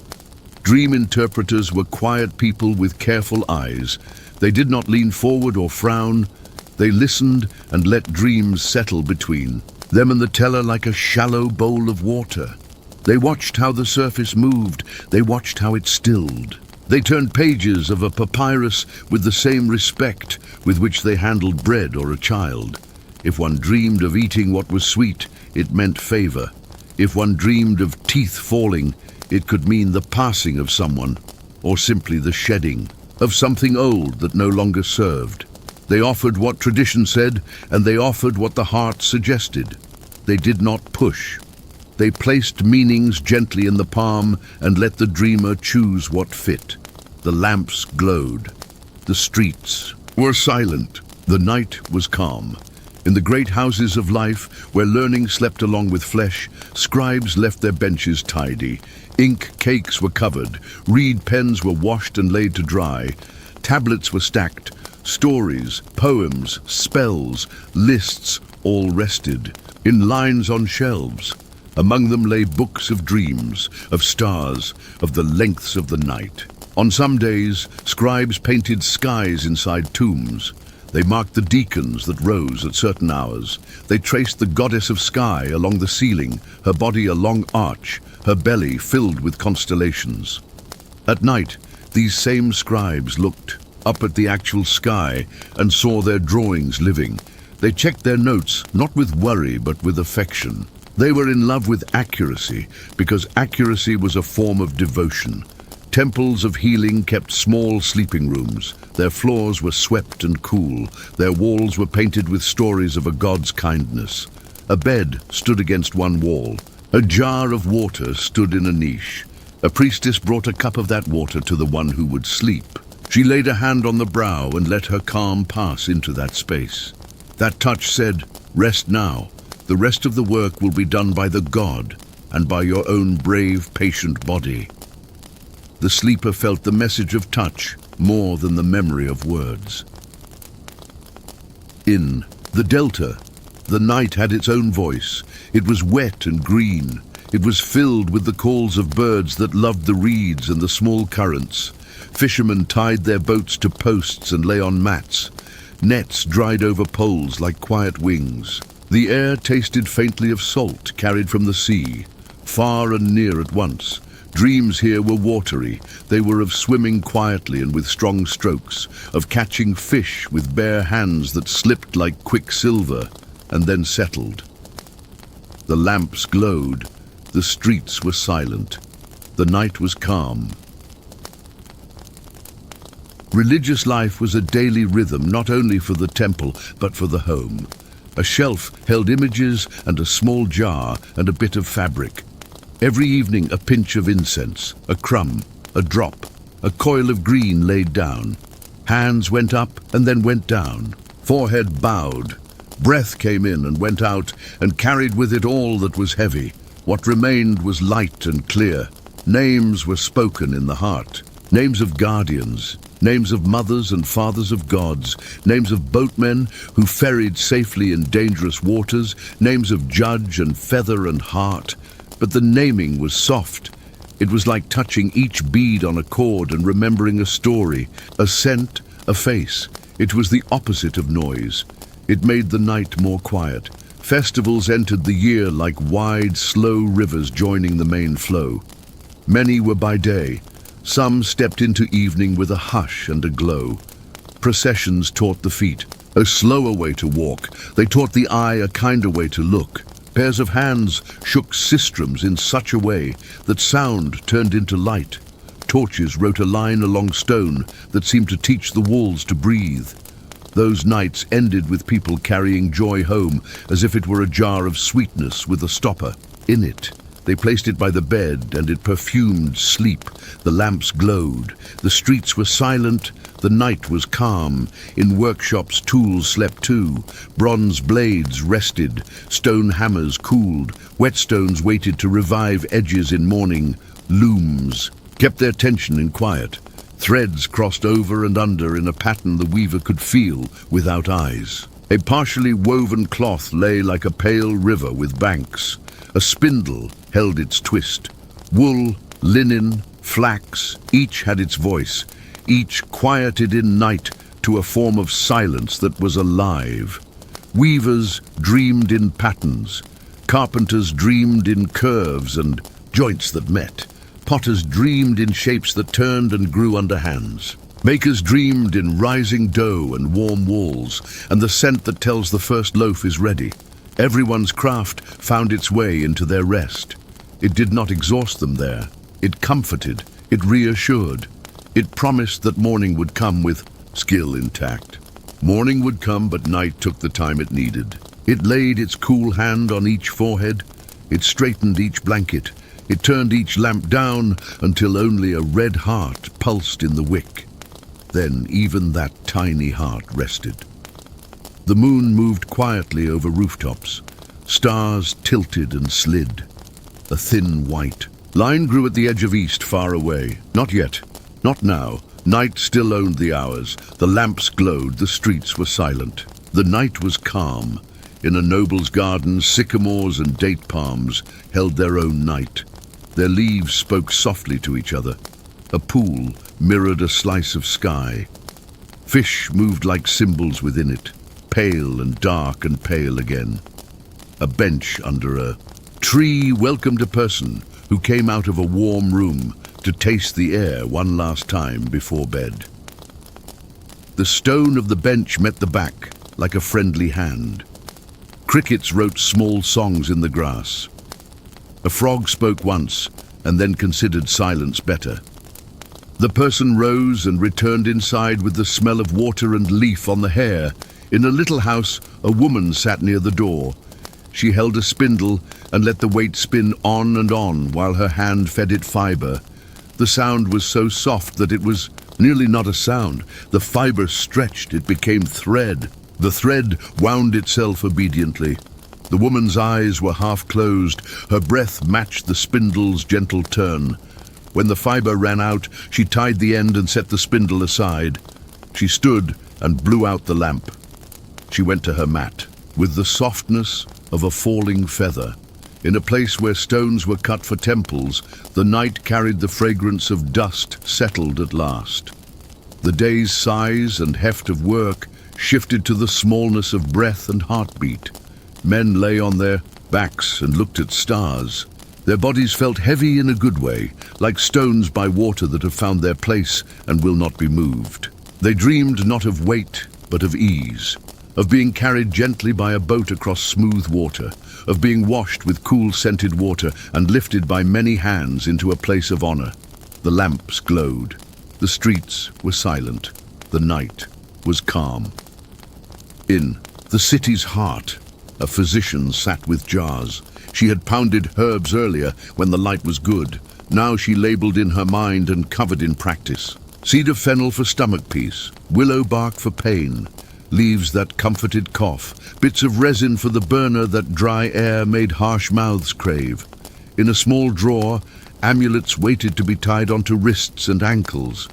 Dream interpreters were quiet people with careful eyes. They did not lean forward or frown. They listened and let dreams settle between them and the teller like a shallow bowl of water. They watched how the surface moved. They watched how it stilled. They turned pages of a papyrus with the same respect with which they handled bread or a child. If one dreamed of eating what was sweet, it meant favor. If one dreamed of teeth falling, it could mean the passing of someone, or simply the shedding of something old that no longer served. They offered what tradition said, and they offered what the heart suggested. They did not push. They placed meanings gently in the palm and let the dreamer choose what fit. The lamps glowed. The streets were silent. The night was calm. In the great houses of life, where learning slept along with flesh, scribes left their benches tidy. Ink cakes were covered. Reed pens were washed and laid to dry. Tablets were stacked. Stories, poems, spells, lists, all rested, in lines on shelves. Among them lay books of dreams, of stars, of the lengths of the night. On some days, scribes painted skies inside tombs. They marked the deacons that rose at certain hours. They traced the goddess of sky along the ceiling, her body a long arch, her belly filled with constellations. At night, these same scribes looked up at the actual sky and saw their drawings living. They checked their notes, not with worry, but with affection. They were in love with accuracy, because accuracy was a form of devotion. Temples of healing kept small sleeping rooms. Their floors were swept and cool. Their walls were painted with stories of a god's kindness. A bed stood against one wall. A jar of water stood in a niche. A priestess brought a cup of that water to the one who would sleep. She laid a hand on the brow and let her calm pass into that space. That touch said, "Rest now. The rest of the work will be done by the God and by your own brave, patient body." The sleeper felt the message of touch more than the memory of words. In the delta, the night had its own voice. It was wet and green. It was filled with the calls of birds that loved the reeds and the small currents. Fishermen tied their boats to posts and lay on mats. Nets dried over poles like quiet wings. The air tasted faintly of salt carried from the sea, far and near at once. Dreams here were watery. They were of swimming quietly and with strong strokes, of catching fish with bare hands that slipped like quicksilver and then settled. The lamps glowed. The streets were silent. The night was calm. Religious life was a daily rhythm, not only for the temple, but for the home. A shelf held images and a small jar and a bit of fabric. Every evening a pinch of incense, a crumb, a drop, a coil of green laid down. Hands went up and then went down. Forehead bowed. Breath came in and went out and carried with it all that was heavy. What remained was light and clear. Names were spoken in the heart. Names of guardians, names of mothers and fathers of gods, names of boatmen who ferried safely in dangerous waters, names of judge and feather and heart. But the naming was soft. It was like touching each bead on a cord and remembering a story, a scent, a face. It was the opposite of noise. It made the night more quiet. Festivals entered the year like wide, slow rivers joining the main flow. Many were by day. Some stepped into evening with a hush and a glow. Processions taught the feet a slower way to walk. They taught the eye a kinder way to look. Pairs of hands shook sistrums in such a way that sound turned into light. Torches wrote a line along stone that seemed to teach the walls to breathe. Those nights ended with people carrying joy home as if it were a jar of sweetness with a stopper in it. They placed it by the bed and it perfumed sleep. The lamps glowed. The streets were silent. The night was calm. In workshops tools slept too. Bronze blades rested. Stone hammers cooled. Whetstones waited to revive edges in morning. Looms kept their tension in quiet. Threads crossed over and under in a pattern the weaver could feel without eyes. A partially woven cloth lay like a pale river with banks. A spindle held its twist. Wool, linen, flax, each had its voice, each quieted in night to a form of silence that was alive. Weavers dreamed in patterns. Carpenters dreamed in curves and joints that met. Potters dreamed in shapes that turned and grew under hands. Bakers dreamed in rising dough and warm walls, and the scent that tells the first loaf is ready. Everyone's craft found its way into their rest. It did not exhaust them there. It comforted, it reassured. It promised that morning would come with skill intact. Morning would come, but night took the time it needed. It laid its cool hand on each forehead. It straightened each blanket. It turned each lamp down until only a red heart pulsed in the wick. Then even that tiny heart rested. The moon moved quietly over rooftops. Stars tilted and slid. A thin white line grew at the edge of east far away. Not yet. Not now. Night still owned the hours. The lamps glowed. The streets were silent. The night was calm. In a noble's garden, sycamores and date palms held their own night. Their leaves spoke softly to each other. A pool mirrored a slice of sky. Fish moved like symbols within it, pale and dark and pale again. A bench under a tree welcomed a person who came out of a warm room to taste the air one last time before bed. The stone of the bench met the back like a friendly hand. Crickets wrote small songs in the grass. A frog spoke once and then considered silence better. The person rose and returned inside with the smell of water and leaf on the hair. In a little house, a woman sat near the door. She held a spindle and let the weight spin on and on while her hand fed it fiber. The sound was so soft that it was nearly not a sound. The fiber stretched, it became thread. The thread wound itself obediently. The woman's eyes were half closed. Her breath matched the spindle's gentle turn. When the fiber ran out, she tied the end and set the spindle aside. She stood and blew out the lamp. She went to her mat with the softness of a falling feather. In a place where stones were cut for temples, the night carried the fragrance of dust settled at last. The day's size and heft of work shifted to the smallness of breath and heartbeat. Men lay on their backs and looked at stars. Their bodies felt heavy in a good way, like stones by water that have found their place and will not be moved. They dreamed not of weight, but of ease, of being carried gently by a boat across smooth water, of being washed with cool scented water and lifted by many hands into a place of honor. The lamps glowed. The streets were silent. The night was calm. In the city's heart, A physician sat with jars. She had pounded herbs earlier when the light was good. Now she labeled in her mind and covered in practice. Seed of fennel for stomach peace, willow bark for pain, leaves that comforted cough, bits of resin for the burner that dry air made harsh mouths crave. In a small drawer, amulets waited to be tied onto wrists and ankles.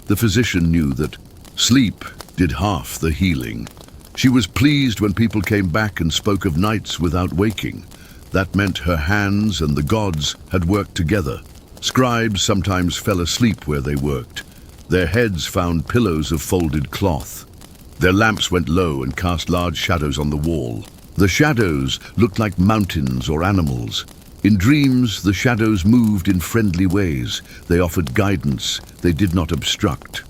The physician knew that sleep did half the healing. She was pleased when people came back and spoke of nights without waking. That meant her hands and the gods had worked together. Scribes sometimes fell asleep where they worked. Their heads found pillows of folded cloth. Their lamps went low and cast large shadows on the wall. The shadows looked like mountains or animals. In dreams, the shadows moved in friendly ways. They offered guidance. They did not obstruct.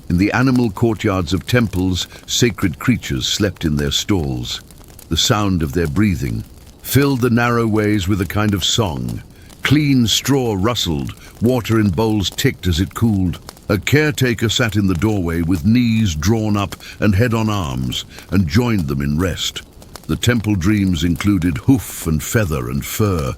In the animal courtyards of temples, sacred creatures slept in their stalls. The sound of their breathing filled the narrow ways with a kind of song. Clean straw rustled, water in bowls ticked as it cooled. A caretaker sat in the doorway with knees drawn up and head on arms, and joined them in rest. The temple dreams included hoof and feather and fur.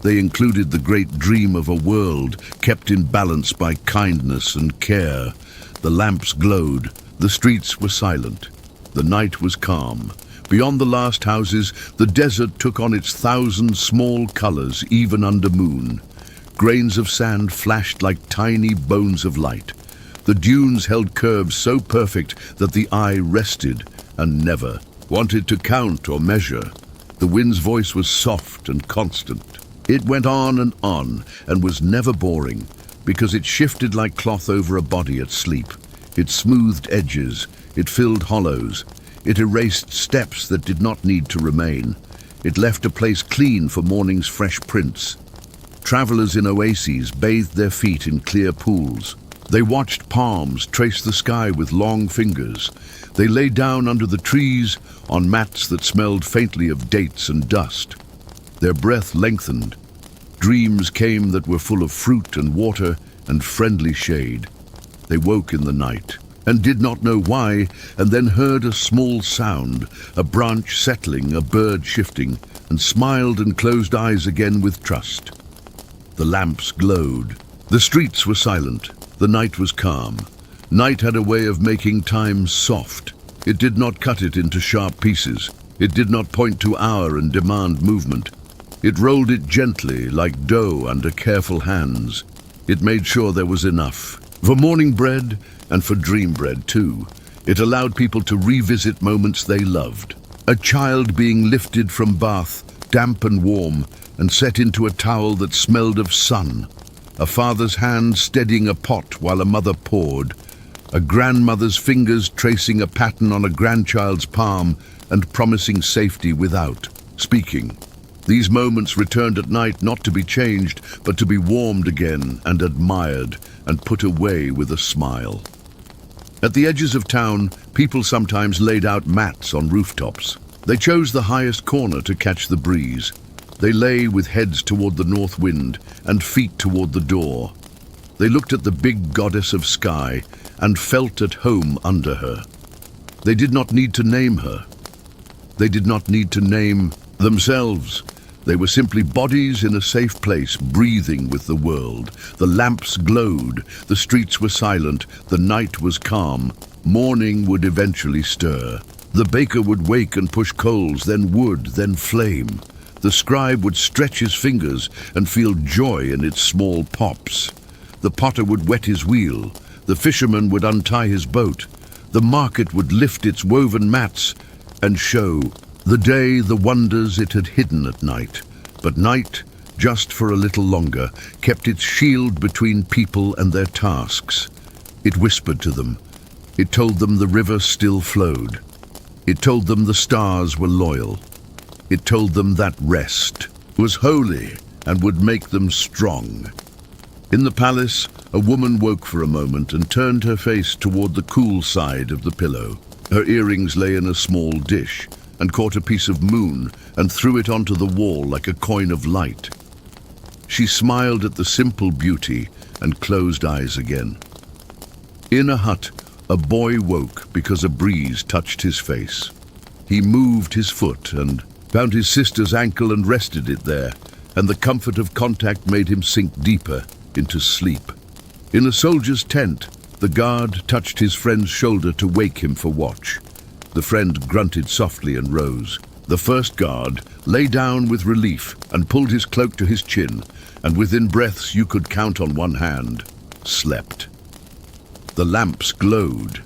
They included the great dream of a world kept in balance by kindness and care. The lamps glowed. The streets were silent. The night was calm. Beyond the last houses, the desert took on its 1,000 small colors, even under moon. Grains of sand flashed like tiny bones of light. The dunes held curves so perfect that the eye rested and never wanted to count or measure. The wind's voice was soft and constant. It went on and was never boring, because it shifted like cloth over a body at sleep. It smoothed edges, it filled hollows, it erased steps that did not need to remain. It left a place clean for morning's fresh prints. Travelers in oases bathed their feet in clear pools. They watched palms trace the sky with long fingers. They lay down under the trees on mats that smelled faintly of dates and dust. Their breath lengthened. Dreams came that were full of fruit and water and friendly shade. They woke in the night and did not know why, and then heard a small sound, a branch settling, a bird shifting, and smiled and closed eyes again with trust. The lamps glowed. The streets were silent. The night was calm. Night had a way of making time soft. It did not cut it into sharp pieces. It did not point to hour and demand movement. It rolled it gently, like dough under careful hands. It made sure there was enough. For morning bread, and for dream bread too. It allowed people to revisit moments they loved. A child being lifted from bath, damp and warm, and set into a towel that smelled of sun. A father's hand steadying a pot while a mother poured. A grandmother's fingers tracing a pattern on a grandchild's palm and promising safety without speaking. These moments returned at night not to be changed, but to be warmed again and admired and put away with a smile. At the edges of town, people sometimes laid out mats on rooftops. They chose the highest corner to catch the breeze. They lay with heads toward the north wind and feet toward the door. They looked at the big goddess of sky and felt at home under her. They did not need to name her. They did not need to name themselves. They were simply bodies in a safe place, breathing with the world. The lamps glowed, the streets were silent, the night was calm. Morning would eventually stir. The baker would wake and push coals, then wood, then flame. The scribe would stretch his fingers and feel joy in its small pops. The potter would wet his wheel. The fisherman would untie his boat. The market would lift its woven mats and show the day the wonders it had hidden at night. But night, just for a little longer, kept its shield between people and their tasks. It whispered to them. It told them the river still flowed. It told them the stars were loyal. It told them that rest was holy and would make them strong. In the palace, a woman woke for a moment and turned her face toward the cool side of the pillow. Her earrings lay in a small dish, and caught a piece of moon and threw it onto the wall like a coin of light. She smiled at the simple beauty and closed eyes again. In a hut, a boy woke because a breeze touched his face. He moved his foot and found his sister's ankle and rested it there, and the comfort of contact made him sink deeper into sleep. In a soldier's tent, the guard touched his friend's shoulder to wake him for watch. The friend grunted softly and rose. The first guard lay down with relief and pulled his cloak to his chin, and within breaths you could count on one hand, slept. The lamps glowed.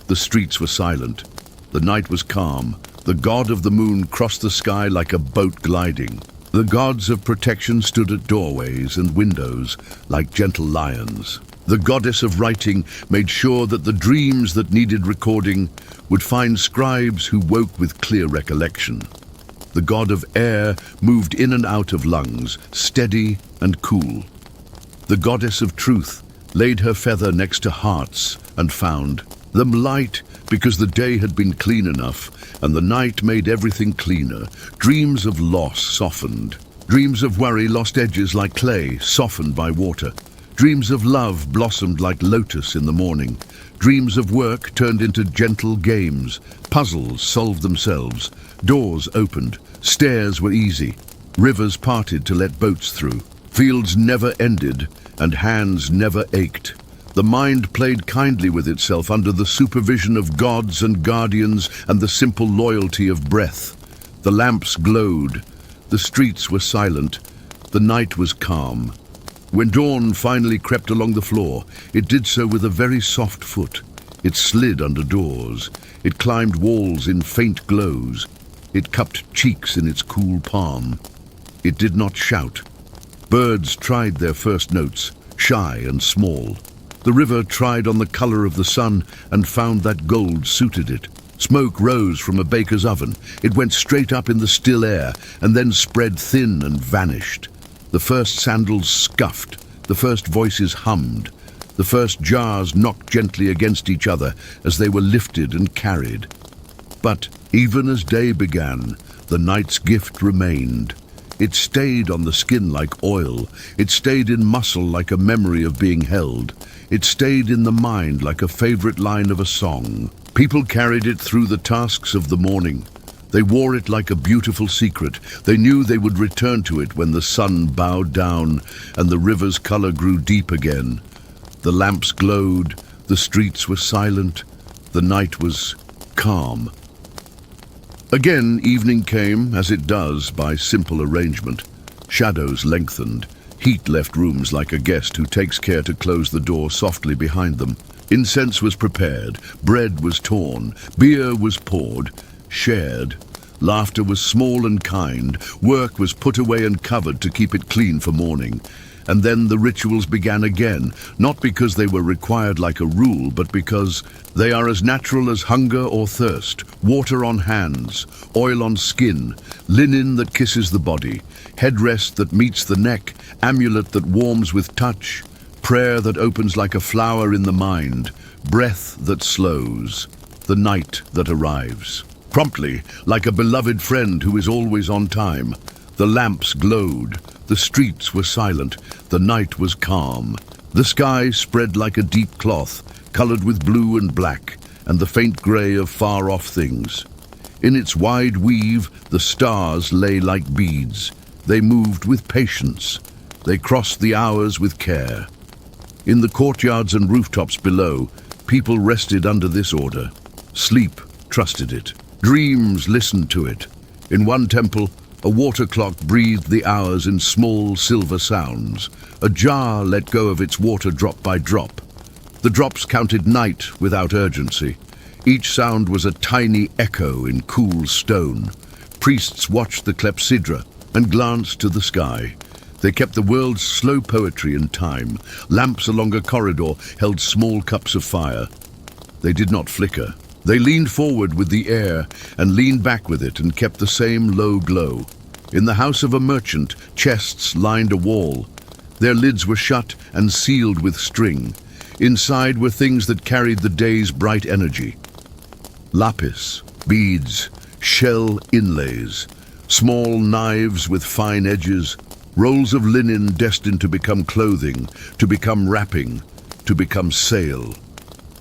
The streets were silent. The night was calm. The god of the moon crossed the sky like a boat gliding. The gods of protection stood at doorways and windows like gentle lions. The goddess of writing made sure that the dreams that needed recording would find scribes who woke with clear recollection. The god of air moved in and out of lungs, steady and cool. The goddess of truth laid her feather next to hearts and found them light because the day had been clean enough and the night made everything cleaner. Dreams of loss softened. Dreams of worry lost edges like clay, softened by water. Dreams of love blossomed like lotus in the morning. Dreams of work turned into gentle games. Puzzles solved themselves. Doors opened. Stairs were easy. Rivers parted to let boats through. Fields never ended, and hands never ached. The mind played kindly with itself under the supervision of gods and guardians and the simple loyalty of breath. The lamps glowed. The streets were silent. The night was calm. When dawn finally crept along the floor, it did so with a very soft foot. It slid under doors. It climbed walls in faint glows. It cupped cheeks in its cool palm. It did not shout. Birds tried their first notes, shy and small. The river tried on the color of the sun and found that gold suited it. Smoke rose from a baker's oven. It went straight up in the still air and then spread thin and vanished. The first sandals scuffed, the first voices hummed, the first jars knocked gently against each other as they were lifted and carried. But even as day began, the night's gift remained. It stayed on the skin like oil. It stayed in muscle like a memory of being held. It stayed in the mind like a favorite line of a song. People carried it through the tasks of the morning. They wore it like a beautiful secret. They knew they would return to it when the sun bowed down and the river's color grew deep again. The lamps glowed, the streets were silent, the night was calm. Again, evening came, as it does, by simple arrangement. Shadows lengthened. Heat left rooms like a guest who takes care to close the door softly behind them. Incense was prepared, bread was torn, beer was poured, shared. Laughter was small and kind. Work was put away and covered to keep it clean for morning. And then the rituals began again, not because they were required like a rule, but because they are as natural as hunger or thirst. Water on hands, oil on skin, linen that kisses the body, headrest that meets the neck, amulet that warms with touch, prayer that opens like a flower in the mind, breath that slows, the night that arrives. Promptly, like a beloved friend who is always on time, the lamps glowed, the streets were silent, the night was calm. The sky spread like a deep cloth, colored with blue and black, and the faint gray of far-off things. In its wide weave, the stars lay like beads. They moved with patience. They crossed the hours with care. In the courtyards and rooftops below, people rested under this order. Sleep trusted it. Dreams listened to it. In one temple, a water clock breathed the hours in small silver sounds. A jar let go of its water drop by drop. The drops counted night without urgency. Each sound was a tiny echo in cool stone. Priests watched the clepsydra and glanced to the sky. They kept the world's slow poetry in time. Lamps along a corridor held small cups of fire. They did not flicker. They leaned forward with the air and leaned back with it and kept the same low glow. In the house of a merchant, chests lined a wall. Their lids were shut and sealed with string. Inside were things that carried the day's bright energy. Lapis, beads, shell inlays, small knives with fine edges, rolls of linen destined to become clothing, to become wrapping, to become sail.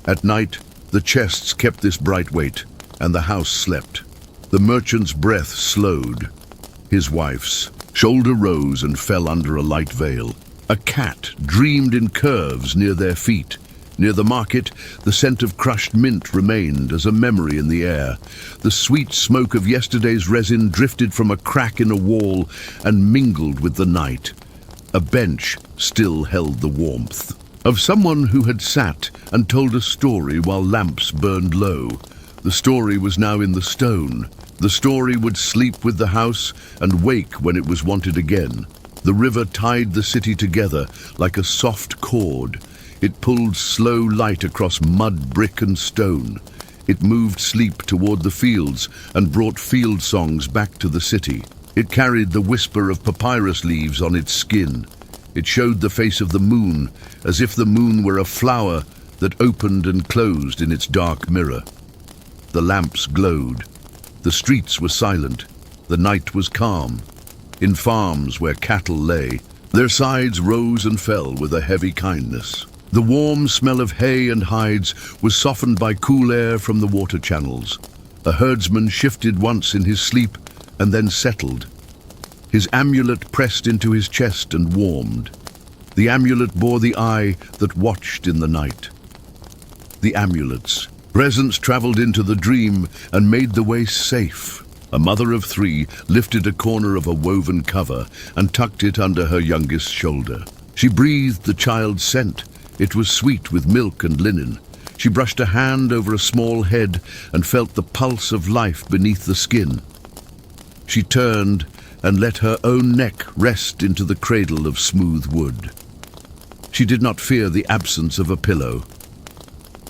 At night, the chests kept this bright weight, and the house slept. The merchant's breath slowed. His wife's shoulder rose and fell under a light veil. A cat dreamed in curves near their feet. Near the market, the scent of crushed mint remained as a memory in the air. The sweet smoke of yesterday's resin drifted from a crack in a wall and mingled with the night. A bench still held the warmth of someone who had sat and told a story while lamps burned low. The story was now in the stone. The story would sleep with the house and wake when it was wanted again. The river tied the city together like a soft cord. It pulled slow light across mud, brick and stone. It moved sleep toward the fields and brought field songs back to the city. It carried the whisper of papyrus leaves on its skin. It showed the face of the moon, as if the moon were a flower that opened and closed in its dark mirror. The lamps glowed. The streets were silent. The night was calm. In farms where cattle lay, their sides rose and fell with a heavy kindness. The warm smell of hay and hides was softened by cool air from the water channels. A herdsman shifted once in his sleep and then settled. His amulet pressed into his chest and warmed. The amulet bore the eye that watched in the night. The amulets. Presence traveled into the dream and made the way safe. A mother of 3 lifted a corner of a woven cover and tucked it under her youngest shoulder. She breathed the child's scent. It was sweet with milk and linen. She brushed a hand over a small head and felt the pulse of life beneath the skin. She turned and let her own neck rest into the cradle of smooth wood. She did not fear the absence of a pillow.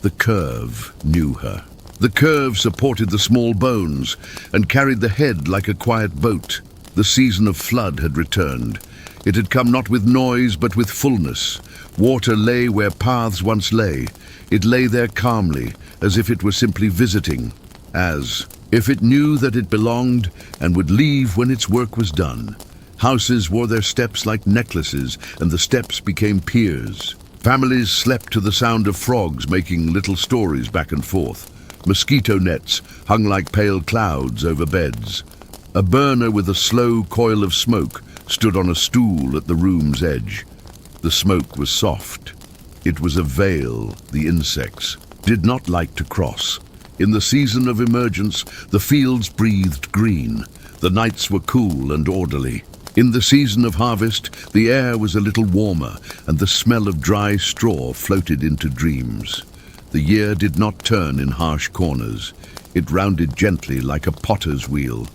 The curve knew her. The curve supported the small bones and carried the head like a quiet boat. The season of flood had returned. It had come not with noise but with fullness. Water lay where paths once lay. It lay there calmly, as if it were simply visiting, as if it knew that it belonged and would leave when its work was done. Houses wore their steps like necklaces, and the steps became piers. Families slept to the sound of frogs making little stories back and forth. Mosquito nets hung like pale clouds over beds. A burner with a slow coil of smoke stood on a stool at the room's edge. The smoke was soft. It was a veil the insects did not like to cross. In the season of emergence, the fields breathed green. The nights were cool and orderly. In the season of harvest, the air was a little warmer, and the smell of dry straw floated into dreams. The year did not turn in harsh corners. It rounded gently like a potter's wheel.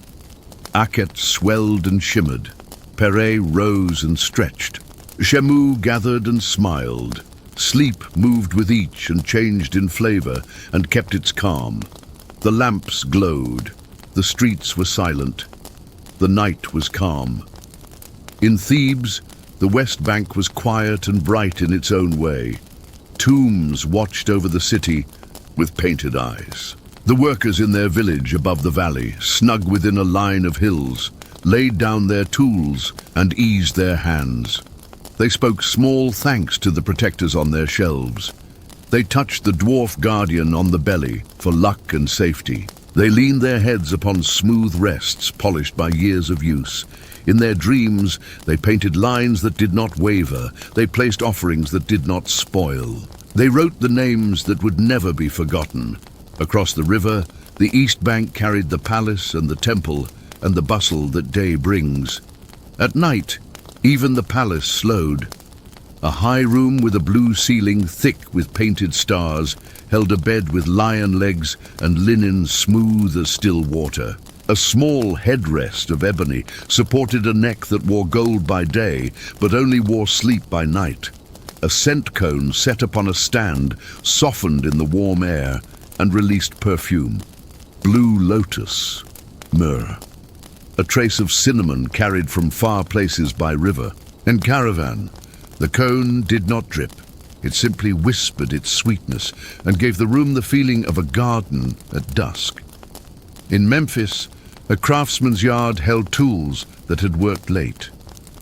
Aket swelled and shimmered. Perret rose and stretched. Shemu gathered and smiled. Sleep moved with each and changed in flavor and kept its calm. The lamps glowed. The streets were silent. The night was calm. In Thebes, the West Bank was quiet and bright in its own way. Tombs watched over the city with painted eyes. The workers in their village above the valley, snug within a line of hills, laid down their tools and eased their hands. They spoke small thanks to the protectors on their shelves. They touched the dwarf guardian on the belly for luck and safety. They leaned their heads upon smooth rests polished by years of use. In their dreams, they painted lines that did not waver. They placed offerings that did not spoil. They wrote the names that would never be forgotten. Across the river, the East Bank carried the palace and the temple and the bustle that day brings. At night, even the palace slowed. A high room with a blue ceiling thick with painted stars held a bed with lion legs and linen smooth as still water. A small headrest of ebony supported a neck that wore gold by day but only wore sleep by night. A scent cone set upon a stand softened in the warm air and released perfume. Blue lotus, myrrh. A trace of cinnamon carried from far places by river. In Caravan, the cone did not drip. It simply whispered its sweetness and gave the room the feeling of a garden at dusk. In Memphis, a craftsman's yard held tools that had worked late.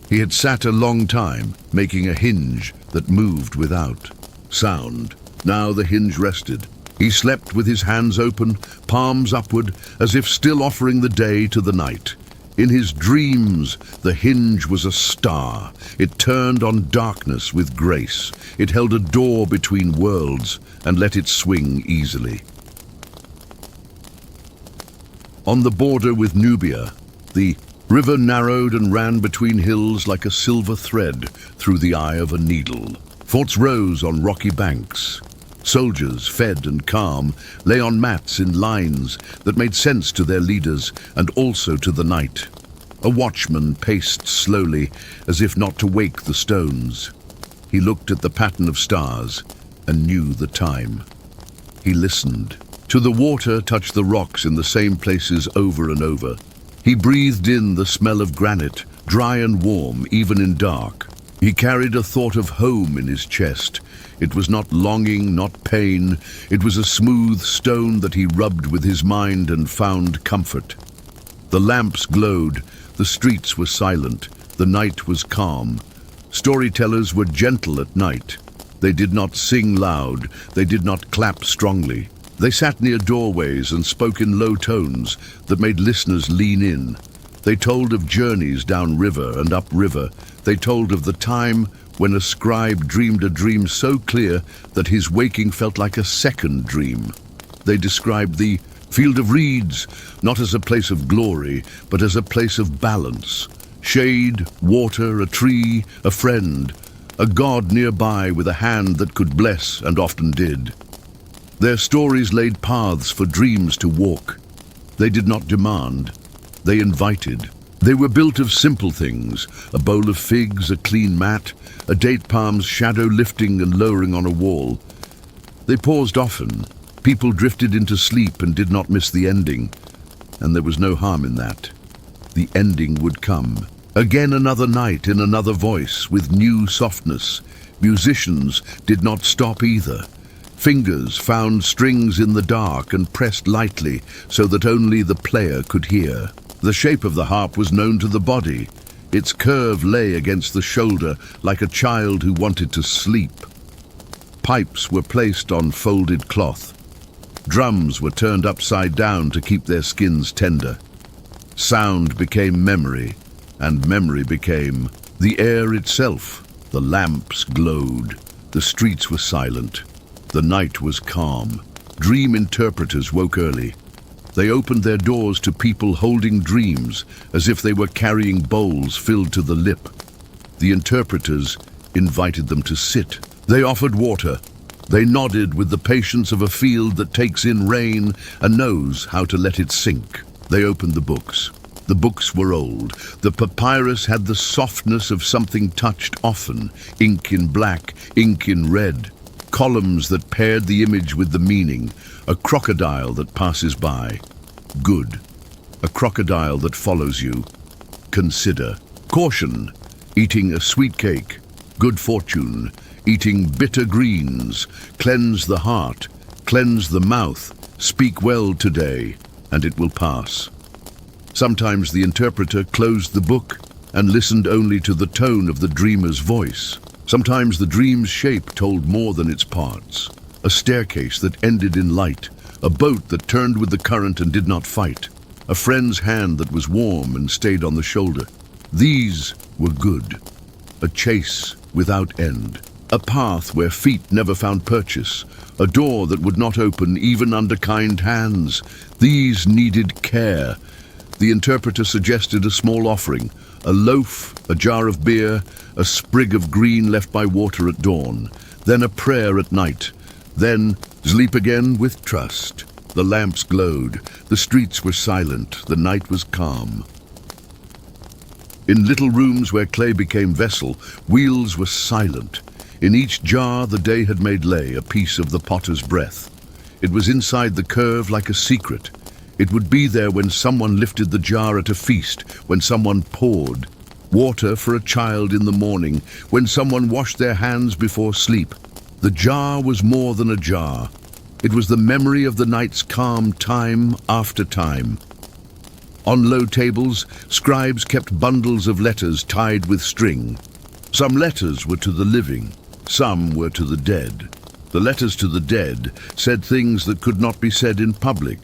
He had sat a long time, making a hinge that moved without sound. Now the hinge rested. He slept with his hands open, palms upward, as if still offering the day to the night. In his dreams, the hinge was a star. It turned on darkness with grace. It held a door between worlds and let it swing easily. On the border with Nubia, the river narrowed and ran between hills like a silver thread through the eye of a needle. Forts rose on rocky banks. Soldiers, fed and calm, lay on mats in lines that made sense to their leaders and also to the night. A watchman paced slowly, as if not to wake the stones. He looked at the pattern of stars and knew the time. He listened. To the water touched the rocks in the same places over and over. He breathed in the smell of granite, dry and warm, even in dark. He carried a thought of home in his chest. It was not longing, not pain. It was a smooth stone that he rubbed with his mind and found comfort. The lamps glowed. The streets were silent. The night was calm. Storytellers were gentle at night. They did not sing loud. They did not clap strongly. They sat near doorways and spoke in low tones that made listeners lean in. They told of journeys down river and up river. They told of the time when a scribe dreamed a dream so clear that his waking felt like a second dream. They described the field of reeds not as a place of glory, but as a place of balance. Shade, water, a tree, a friend, a God nearby with a hand that could bless and often did. Their stories laid paths for dreams to walk. They did not demand. They invited. They were built of simple things, a bowl of figs, a clean mat, a date palm's shadow lifting and lowering on a wall. They paused often. People drifted into sleep and did not miss the ending, and there was no harm in that. The ending would come. Again another night in another voice with new softness. Musicians did not stop either. Fingers found strings in the dark and pressed lightly so that only the player could hear. The shape of the harp was known to the body. Its curve lay against the shoulder like a child who wanted to sleep. Pipes were placed on folded cloth. Drums were turned upside down to keep their skins tender. Sound became memory, and memory became the air itself. The lamps glowed. The streets were silent. The night was calm. Dream interpreters woke early. They opened their doors to people holding dreams as if they were carrying bowls filled to the lip. The interpreters invited them to sit. They offered water. They nodded with the patience of a field that takes in rain and knows how to let it sink. They opened the books. The books were old. The papyrus had the softness of something touched often, ink in black, ink in red. Columns that paired the image with the meaning, a crocodile that passes by. Good. A crocodile that follows you. Consider. Caution. Eating a sweet cake. Good fortune. Eating bitter greens. Cleanse the heart. Cleanse the mouth. Speak well today, and it will pass. Sometimes the interpreter closed the book and listened only to the tone of the dreamer's voice. Sometimes the dream's shape told more than its parts. A staircase that ended in light, a boat that turned with the current and did not fight, a friend's hand that was warm and stayed on the shoulder. These were good. A chase without end, a path where feet never found purchase, a door that would not open even under kind hands. These needed care. The interpreter suggested a small offering, a loaf, a jar of beer, a sprig of green left by water at dawn, then a prayer at night, then sleep again with trust. The lamps glowed, the streets were silent, the night was calm. In little rooms where clay became vessel, wheels were silent. In each jar the day had made lay a piece of the potter's breath. It was inside the curve like a secret. It would be there when someone lifted the jar at a feast, when someone poured water for a child in the morning, when someone washed their hands before sleep. The jar was more than a jar. It was the memory of the night's calm time after time. On low tables, scribes kept bundles of letters tied with string. Some letters were to the living, some were to the dead. The letters to the dead said things that could not be said in public.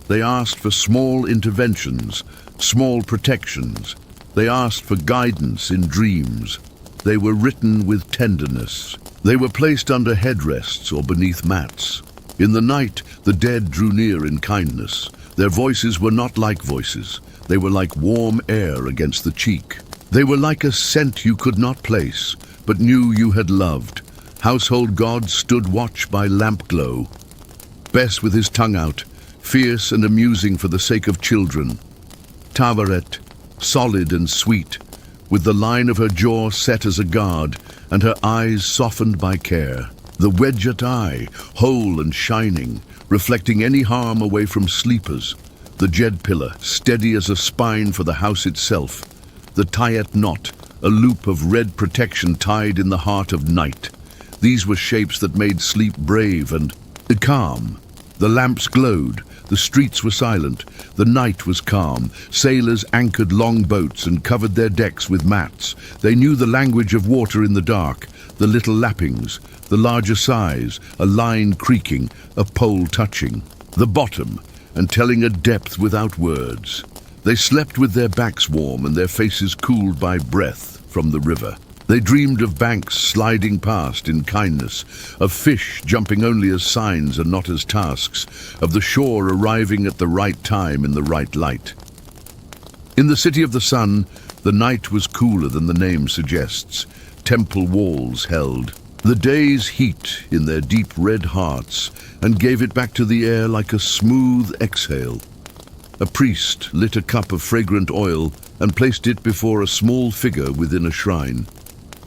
They asked for small interventions, small protections. They asked for guidance in dreams. They were written with tenderness. They were placed under headrests or beneath mats. In the night, the dead drew near in kindness. Their voices were not like voices. They were like warm air against the cheek. They were like a scent you could not place, but knew you had loved. Household gods stood watch by lamp glow. Bess with his tongue out, fierce and amusing for the sake of children. Tavaret, solid and sweet, with the line of her jaw set as a guard, and her eyes softened by care. The Wedget eye, whole and shining, reflecting any harm away from sleepers. The Jed pillar, steady as a spine for the house itself. The Tayet knot, a loop of red protection tied in the heart of night. These were shapes that made sleep brave and calm. The lamps glowed, the streets were silent, the night was calm. Sailors anchored long boats and covered their decks with mats. They knew the language of water in the dark, the little lappings, the larger sighs, a line creaking, a pole touching. The bottom, and telling a depth without words. They slept with their backs warm and their faces cooled by breath from the river. They dreamed of banks sliding past in kindness, of fish jumping only as signs and not as tasks, of the shore arriving at the right time in the right light. In the City of the Sun, the night was cooler than the name suggests. Temple walls held the day's heat in their deep red hearts and gave it back to the air like a smooth exhale. A priest lit a cup of fragrant oil and placed it before a small figure within a shrine.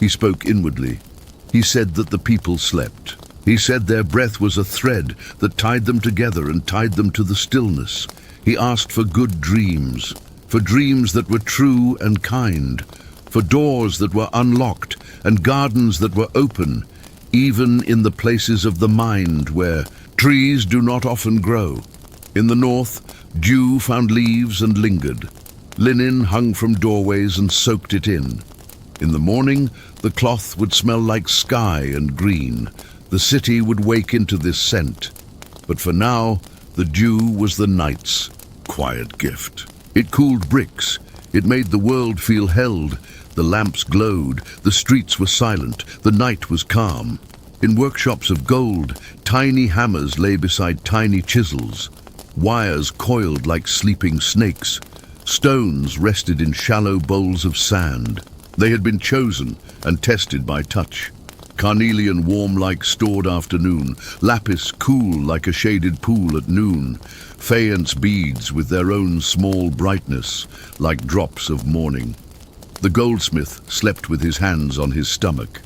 He spoke inwardly. He said that the people slept. He said their breath was a thread that tied them together and tied them to the stillness. He asked for good dreams, for dreams that were true and kind, for doors that were unlocked and gardens that were open, even in the places of the mind where trees do not often grow. In the north, dew found leaves and lingered. Linen hung from doorways and soaked it in. In the morning, the cloth would smell like sky and green. The city would wake into this scent. But for now, the dew was the night's quiet gift. It cooled bricks. It made the world feel held. The lamps glowed. The streets were silent. The night was calm. In workshops of gold, tiny hammers lay beside tiny chisels. Wires coiled like sleeping snakes. Stones rested in shallow bowls of sand. They had been chosen and tested by touch. Carnelian warm like stored afternoon, lapis cool like a shaded pool at noon, faience beads with their own small brightness like drops of morning. The goldsmith slept with his hands on his stomach.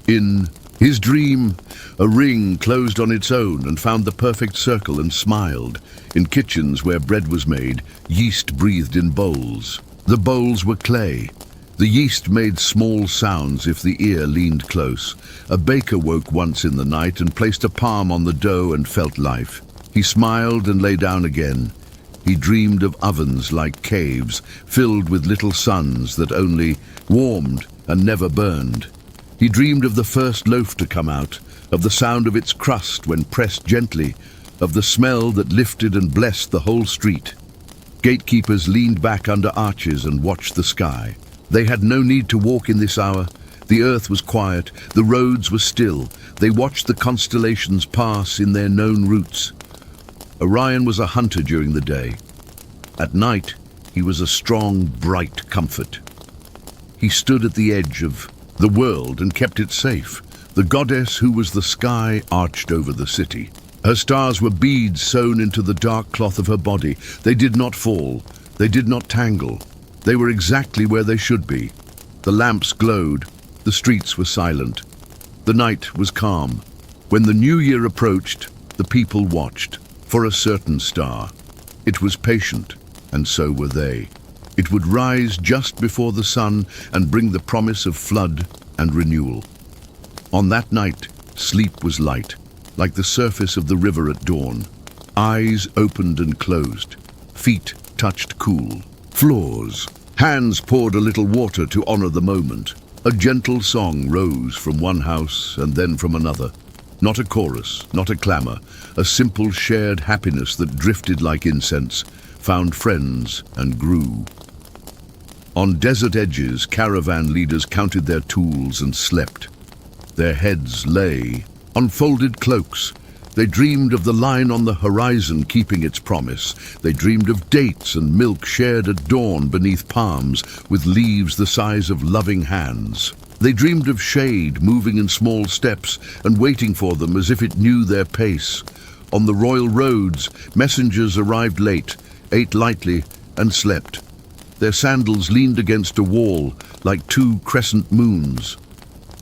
In his dream, a ring closed on its own and found the perfect circle and smiled. In kitchens where bread was made, yeast breathed in bowls. The bowls were clay. The yeast made small sounds if the ear leaned close. A baker woke once in the night and placed a palm on the dough and felt life. He smiled and lay down again. He dreamed of ovens like caves, filled with little suns that only warmed and never burned. He dreamed of the first loaf to come out, of the sound of its crust when pressed gently, of the smell that lifted and blessed the whole street. Gatekeepers leaned back under arches and watched the sky. They had no need to walk in this hour. The earth was quiet, the roads were still. They watched the constellations pass in their known routes. Orion was a hunter during the day. At night, he was a strong, bright comfort. He stood at the edge of the world and kept it safe. The goddess who was the sky arched over the city. Her stars were beads sewn into the dark cloth of her body. They did not fall. They did not tangle. They were exactly where they should be. The lamps glowed. The streets were silent. The night was calm. When the new year approached, the people watched for a certain star. It was patient, and so were they. It would rise just before the sun and bring the promise of flood and renewal. On that night, sleep was light, like the surface of the river at dawn. Eyes opened and closed. Feet touched cool. Floors. Hands poured a little water to honor the moment. A gentle song rose from one house and then from another. Not a chorus, not a clamor, a simple shared happiness that drifted like incense, found friends and grew. On desert edges, caravan leaders counted their tools and slept. Their heads lay on folded cloaks. They dreamed of the line on the horizon keeping its promise. They dreamed of dates and milk shared at dawn beneath palms with leaves the size of loving hands. They dreamed of shade moving in small steps and waiting for them as if it knew their pace. On the royal roads, messengers arrived late, ate lightly, and slept. Their sandals leaned against a wall like two crescent moons.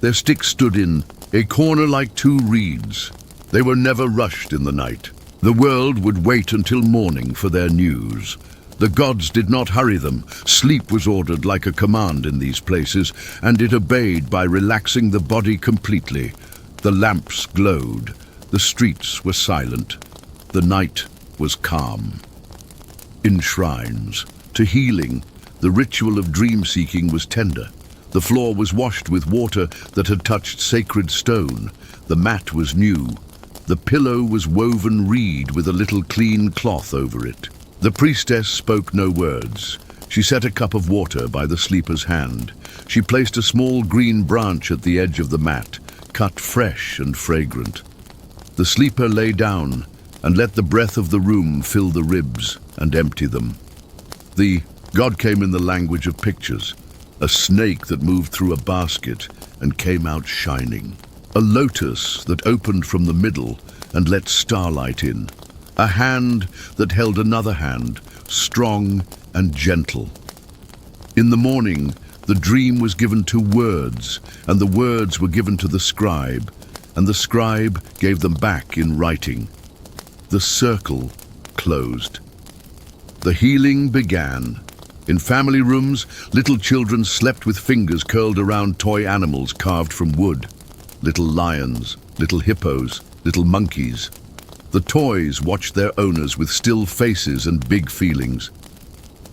Their sticks stood in a corner like two reeds. They were never rushed in the night. The world would wait until morning for their news. The gods did not hurry them. Sleep was ordered like a command in these places, and it obeyed by relaxing the body completely. The lamps glowed. The streets were silent. The night was calm. In shrines, to healing, the ritual of dream-seeking was tender. The floor was washed with water that had touched sacred stone. The mat was new. The pillow was woven reed with a little clean cloth over it. The priestess spoke no words. She set a cup of water by the sleeper's hand. She placed a small green branch at the edge of the mat, cut fresh and fragrant. The sleeper lay down and let the breath of the room fill the ribs and empty them. The God came in the language of pictures, a snake that moved through a basket and came out shining. A lotus that opened from the middle and let starlight in. A hand that held another hand, strong and gentle. In the morning, the dream was given to words, and the words were given to the scribe, and the scribe gave them back in writing. The circle closed. The healing began. In family rooms, little children slept with fingers curled around toy animals carved from wood. Little lions, little hippos, little monkeys. The toys watched their owners with still faces and big feelings.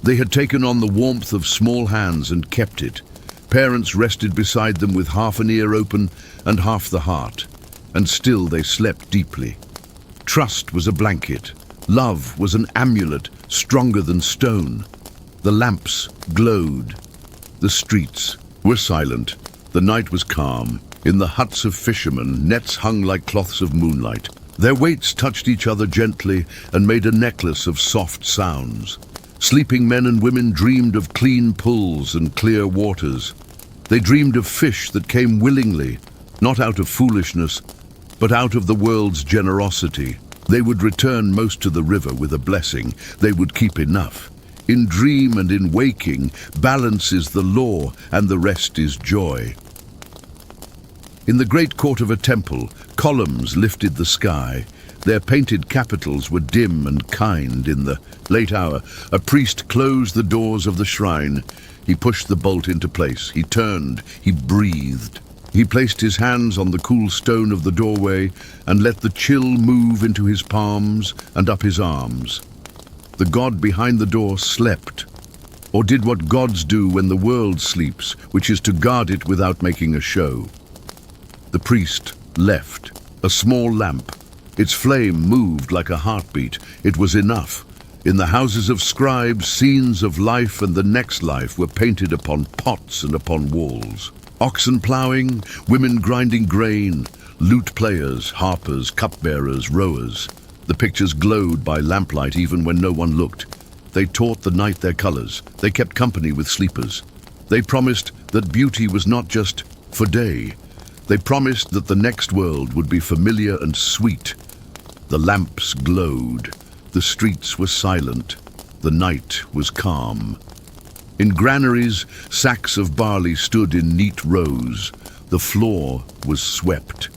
They had taken on the warmth of small hands and kept it. Parents rested beside them with half an ear open and half the heart, and still they slept deeply. Trust was a blanket. Love was an amulet stronger than stone. The lamps glowed. The streets were silent. The night was calm. In the huts of fishermen, nets hung like cloths of moonlight. Their weights touched each other gently and made a necklace of soft sounds. Sleeping men and women dreamed of clean pools and clear waters. They dreamed of fish that came willingly, not out of foolishness, but out of the world's generosity. They would return most to the river with a blessing. They would keep enough. In dream and in waking, balance is the law, and the rest is joy. In the great court of a temple, columns lifted the sky. Their painted capitals were dim and kind. In the late hour, a priest closed the doors of the shrine. He pushed the bolt into place. He turned. He breathed. He placed his hands on the cool stone of the doorway and let the chill move into his palms and up his arms. The god behind the door slept, or did what gods do when the world sleeps, which is to guard it without making a show. The priest left, a small lamp. Its flame moved like a heartbeat. It was enough. In the houses of scribes, scenes of life and the next life were painted upon pots and upon walls. Oxen ploughing, women grinding grain, lute players, harpers, cupbearers, rowers. The pictures glowed by lamplight even when no one looked. They taught the night their colors. They kept company with sleepers. They promised that beauty was not just for day. They promised that the next world would be familiar and sweet. The lamps glowed. The streets were silent. The night was calm. In granaries, sacks of barley stood in neat rows. The floor was swept.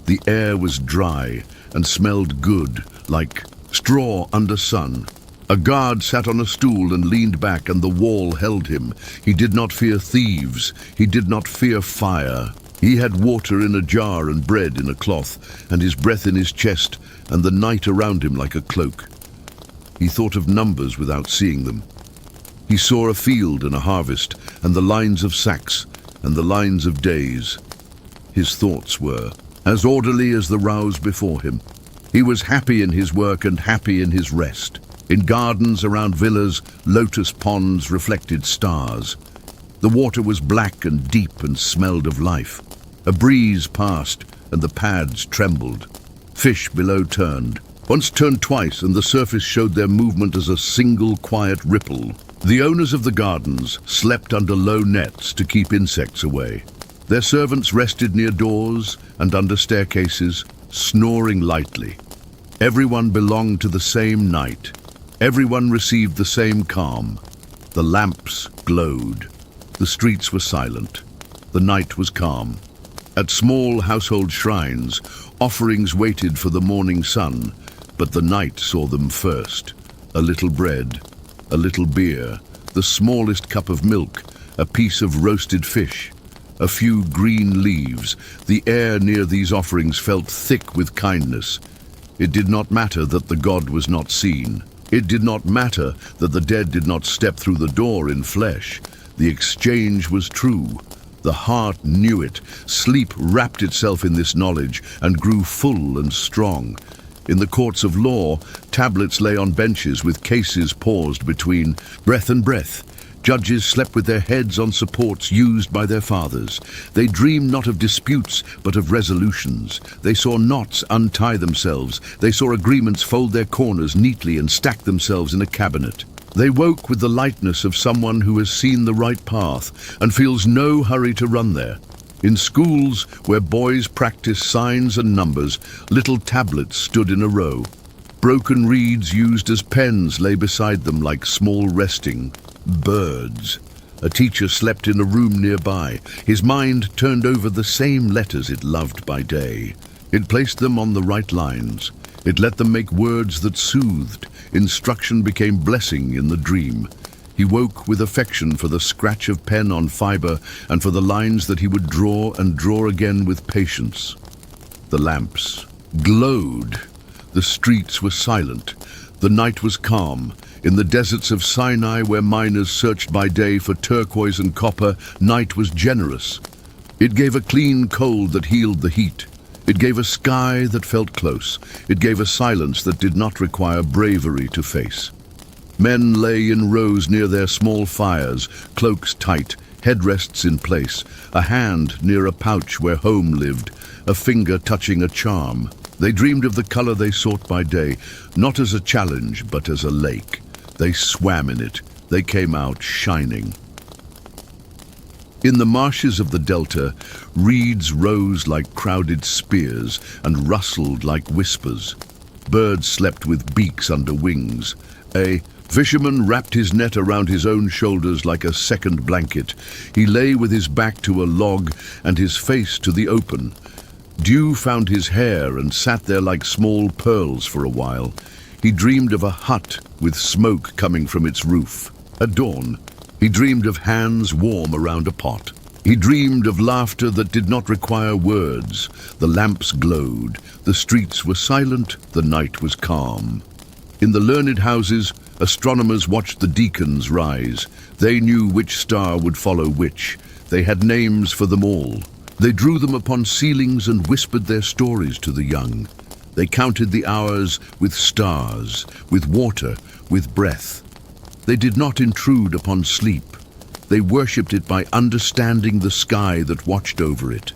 The air was dry and smelled good, like straw under sun. A guard sat on a stool and leaned back, and the wall held him. He did not fear thieves. He did not fear fire. He had water in a jar and bread in a cloth, and his breath in his chest, and the night around him like a cloak. He thought of numbers without seeing them. He saw a field and a harvest, and the lines of sacks, and the lines of days. His thoughts were, as orderly as the rows before him. He was happy in his work and happy in his rest. In gardens around villas, lotus ponds reflected stars. The water was black and deep and smelled of life. A breeze passed and the pads trembled. Fish below turned. Once turned twice, and the surface showed their movement as a single quiet ripple. The owners of the gardens slept under low nets to keep insects away. Their servants rested near doors and under staircases, snoring lightly. Everyone belonged to the same night. Everyone received the same calm. The lamps glowed. The streets were silent. The night was calm. At small household shrines, offerings waited for the morning sun, but the night saw them first. A little bread, a little beer, the smallest cup of milk, a piece of roasted fish, a few green leaves. The air near these offerings felt thick with kindness. It did not matter that the god was not seen. It did not matter that the dead did not step through the door in flesh. The exchange was true. The heart knew it. Sleep wrapped itself in this knowledge and grew full and strong. In the courts of law, tablets lay on benches with cases paused between breath and breath. Judges slept with their heads on supports used by their fathers. They dreamed not of disputes, but of resolutions. They saw knots untie themselves. They saw agreements fold their corners neatly and stack themselves in a cabinet. They woke with the lightness of someone who has seen the right path and feels no hurry to run there. In schools, where boys practice signs and numbers, little tablets stood in a row. Broken reeds used as pens lay beside them like small resting birds. A teacher slept in a room nearby. His mind turned over the same letters it loved by day. It placed them on the right lines. It let them make words that soothed. Instruction became blessing in the dream. He woke with affection for the scratch of pen on fiber and for the lines that he would draw and draw again with patience. The lamps glowed. The streets were silent. The night was calm. In the deserts of Sinai, where miners searched by day for turquoise and copper, night was generous. It gave a clean cold that healed the heat. It gave a sky that felt close. It gave a silence that did not require bravery to face. Men lay in rows near their small fires, cloaks tight, headrests in place, a hand near a pouch where home lived, a finger touching a charm. They dreamed of the color they sought by day, not as a challenge, but as a lake. They swam in it. They came out shining. In the marshes of the delta, reeds rose like crowded spears and rustled like whispers. Birds slept with beaks under wings. A fisherman wrapped his net around his own shoulders like a second blanket. He lay with his back to a log and his face to the open. Dew found his hair and sat there like small pearls for a while. He dreamed of a hut with smoke coming from its roof. At dawn, he dreamed of hands warm around a pot. He dreamed of laughter that did not require words. The lamps glowed. The streets were silent. The night was calm. In the learned houses, astronomers watched the deacons rise. They knew which star would follow which. They had names for them all. They drew them upon ceilings and whispered their stories to the young. They counted the hours with stars, with water, with breath. They did not intrude upon sleep. They worshipped it by understanding the sky that watched over it.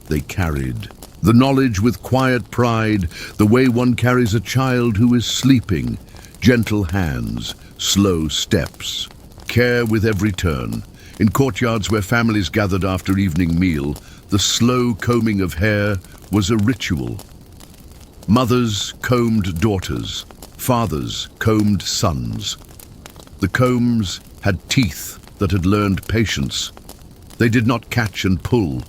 They carried the knowledge with quiet pride, the way one carries a child who is sleeping. Gentle hands, slow steps, care with every turn. In courtyards where families gathered after evening meal, the slow combing of hair was a ritual. Mothers combed daughters, fathers combed sons. The combs had teeth that had learned patience. They did not catch and pull.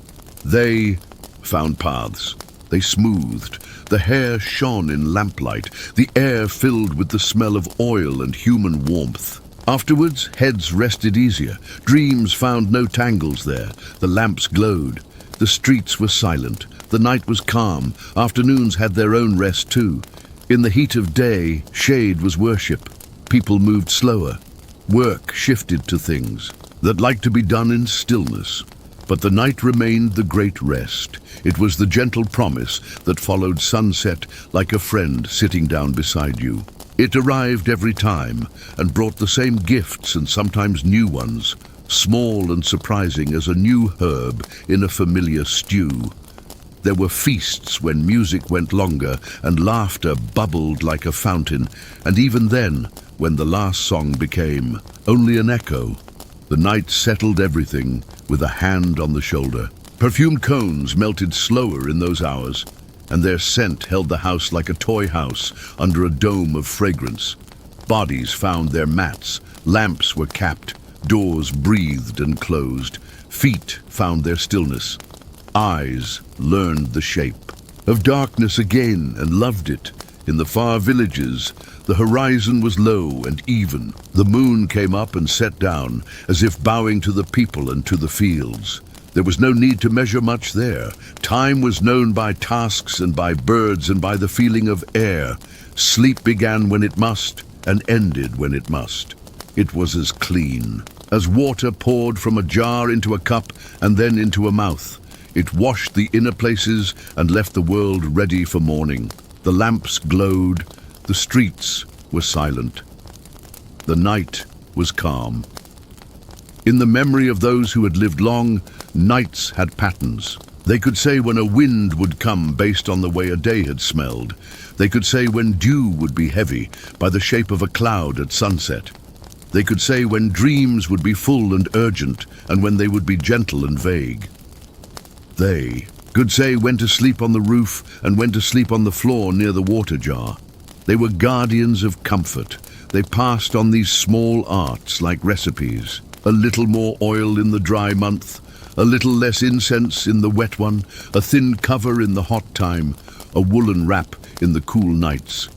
They found paths. They smoothed. The hair shone in lamplight. The air filled with the smell of oil and human warmth. Afterwards, heads rested easier. Dreams found no tangles there. The lamps glowed. The streets were silent. The night was calm. Afternoons had their own rest too. In the heat of day, shade was worship. People moved slower. Work shifted to things that liked to be done in stillness. But the night remained the great rest. It was the gentle promise that followed sunset like a friend sitting down beside you. It arrived every time and brought the same gifts and sometimes new ones, small and surprising as a new herb in a familiar stew. There were feasts when music went longer and laughter bubbled like a fountain, and even then, when the last song became only an echo, the night settled everything with a hand on the shoulder. Perfumed cones melted slower in those hours, and their scent held the house like a toy house under a dome of fragrance. Bodies found their mats, lamps were capped, doors breathed and closed, feet found their stillness. Eyes learned the shape of darkness again and loved it. In the far villages, the horizon was low and even. The moon came up and set down, as if bowing to the people and to the fields. There was no need to measure much there. Time was known by tasks and by birds and by the feeling of air. Sleep began when it must and ended when it must. It was as clean as water poured from a jar into a cup and then into a mouth. It washed the inner places and left the world ready for morning. The lamps glowed, the streets were silent. The night was calm. In the memory of those who had lived long, nights had patterns. They could say when a wind would come based on the way a day had smelled. They could say when dew would be heavy by the shape of a cloud at sunset. They could say when dreams would be full and urgent and when they would be gentle and vague. They could say when to sleep on the roof and when to sleep on the floor near the water jar. They were guardians of comfort. They passed on these small arts like recipes. A little more oil in the dry month, a little less incense in the wet one, a thin cover in the hot time, a woolen wrap in the cool nights.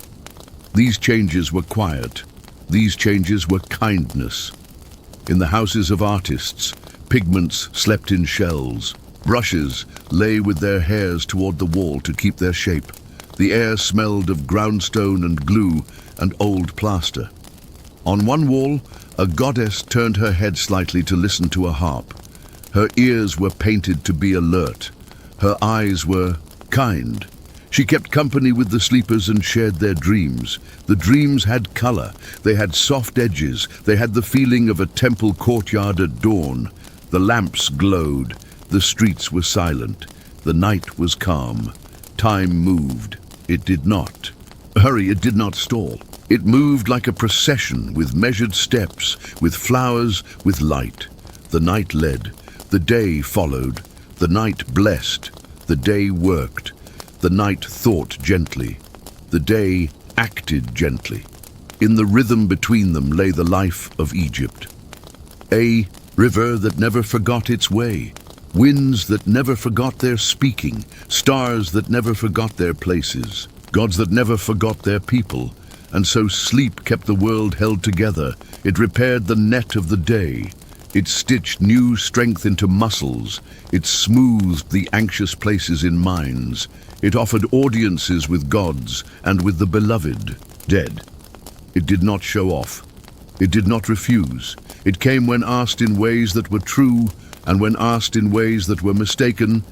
These changes were quiet. These changes were kindness. In the houses of artists, pigments slept in shells. Brushes lay with their hairs toward the wall to keep their shape. The air smelled of groundstone and glue and old plaster. On one wall, a goddess turned her head slightly to listen to a harp. Her ears were painted to be alert. Her eyes were kind. She kept company with the sleepers and shared their dreams. The dreams had color. They had soft edges. They had the feeling of a temple courtyard at dawn. The lamps glowed. The streets were silent. The night was calm. Time moved. It did not hurry. It did not stall. It moved like a procession with measured steps, with flowers, with light. The night led. The day followed. The night blessed. The day worked. The night thought gently. The day acted gently. In the rhythm between them lay the life of Egypt. A river that never forgot its way. Winds that never forgot their speaking, stars that never forgot their places, gods that never forgot their people. And so sleep kept the world held together. It repaired the net of the day. It stitched new strength into muscles. It smoothed the anxious places in minds. It offered audiences with gods and with the beloved, dead. It did not show off. It did not refuse. It came when asked in ways that were true, and when asked in ways that were mistaken,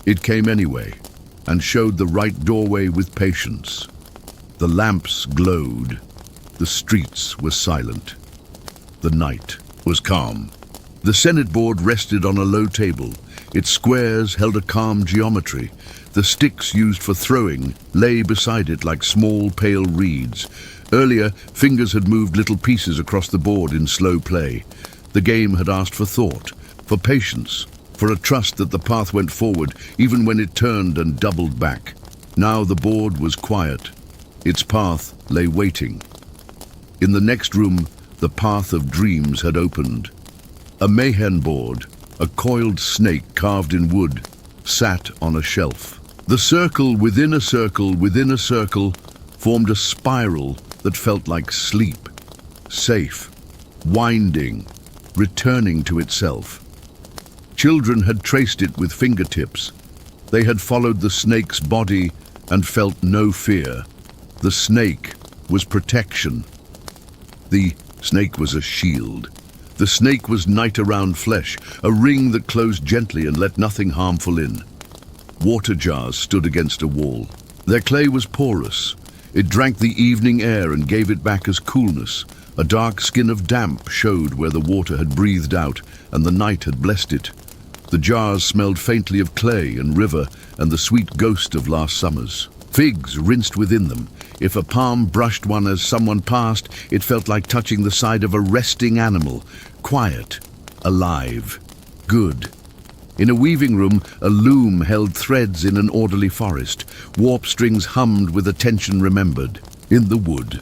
it came anyway, and showed the right doorway with patience. The lamps glowed. The streets were silent. The night was calm. The Senate board rested on a low table. Its squares held a calm geometry. The sticks used for throwing lay beside it like small, pale reeds. Earlier, fingers had moved little pieces across the board in slow play. The game had asked for thought, for patience, for a trust that the path went forward even when it turned and doubled back. Now the board was quiet. Its path lay waiting. In the next room, the path of dreams had opened. A mayhen board, a coiled snake carved in wood, sat on a shelf. The circle within a circle within a circle formed a spiral that felt like sleep, safe, winding, returning to itself. Children had traced it with fingertips. They had followed the snake's body and felt no fear. The snake was protection. The snake was a shield. The snake was night-around flesh, a ring that closed gently and let nothing harmful in. Water jars stood against a wall. Their clay was porous. It drank the evening air and gave it back as coolness. A dark skin of damp showed where the water had breathed out and the night had blessed it. The jars smelled faintly of clay and river and the sweet ghost of last summers. Figs rinsed within them. If a palm brushed one as someone passed, it felt like touching the side of a resting animal. Quiet, alive, good. In a weaving room, a loom held threads in an orderly forest. Warp strings hummed with attention remembered. In the wood,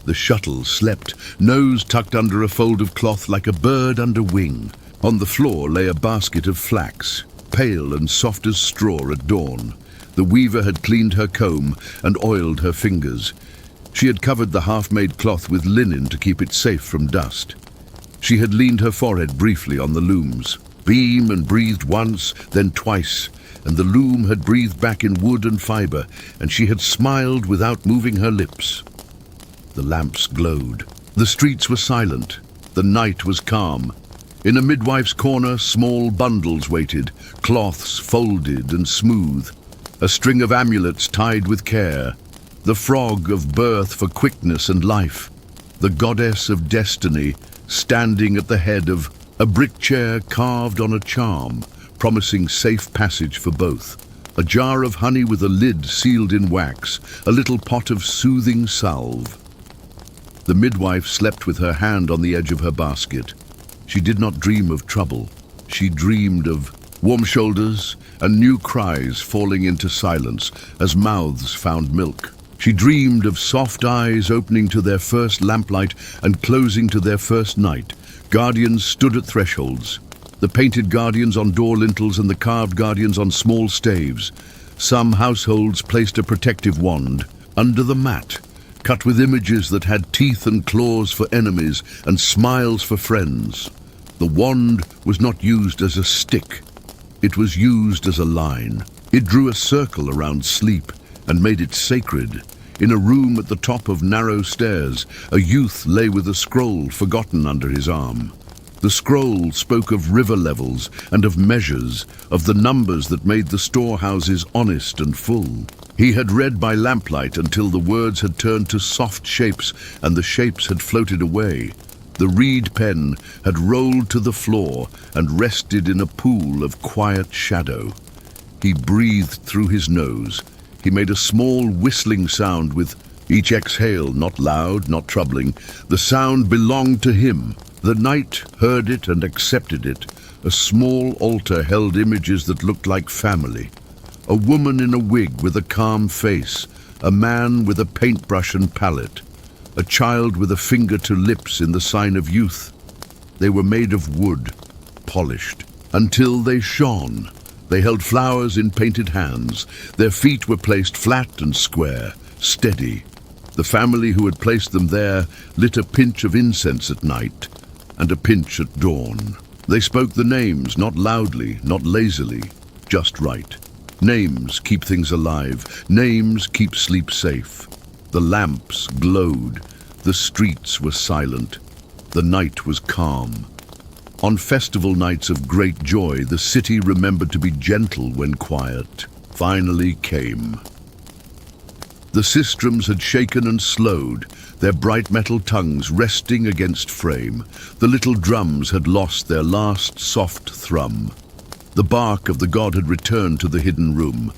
the shuttle slept, nose tucked under a fold of cloth like a bird under wing. On the floor lay a basket of flax, pale and soft as straw at dawn. The weaver had cleaned her comb and oiled her fingers. She had covered the half-made cloth with linen to keep it safe from dust. She had leaned her forehead briefly on the looms. Beam and breathed once, then twice, and the loom had breathed back in wood and fibre, and she had smiled without moving her lips. The lamps glowed. The streets were silent. The night was calm. In a midwife's corner, small bundles waited, cloths folded and smooth. A string of amulets tied with care. The frog of birth for quickness and life. The goddess of destiny standing at the head of a brick chair carved on a charm, promising safe passage for both. A jar of honey with a lid sealed in wax. A little pot of soothing salve. The midwife slept with her hand on the edge of her basket. She did not dream of trouble. She dreamed of warm shoulders and new cries falling into silence as mouths found milk. She dreamed of soft eyes opening to their first lamplight and closing to their first night. Guardians stood at thresholds. The painted guardians on door lintels and the carved guardians on small staves. Some households placed a protective wand under the mat, cut with images that had teeth and claws for enemies and smiles for friends. The wand was not used as a stick. It was used as a line. It drew a circle around sleep and made it sacred. In a room at the top of narrow stairs, a youth lay with a scroll forgotten under his arm. The scroll spoke of river levels and of measures, of the numbers that made the storehouses honest and full. He had read by lamplight until the words had turned to soft shapes and the shapes had floated away. The reed pen had rolled to the floor and rested in a pool of quiet shadow. He breathed through his nose. He made a small whistling sound with each exhale, not loud, not troubling. The sound belonged to him. The night heard it and accepted it. A small altar held images that looked like family. A woman in a wig with a calm face. A man with a paintbrush and palette. A child with a finger to lips in the sign of youth. They were made of wood, polished, until they shone. They held flowers in painted hands. Their feet were placed flat and square, steady. The family who had placed them there lit a pinch of incense at night and a pinch at dawn. They spoke the names, not loudly, not lazily, just right. Names keep things alive. Names keep sleep safe. The lamps glowed. The streets were silent. The night was calm. On festival nights of great joy, the city remembered to be gentle when quiet finally came. The sistrums had shaken and slowed, their bright metal tongues resting against frame. The little drums had lost their last soft thrum. The bark of the god had returned to the hidden room.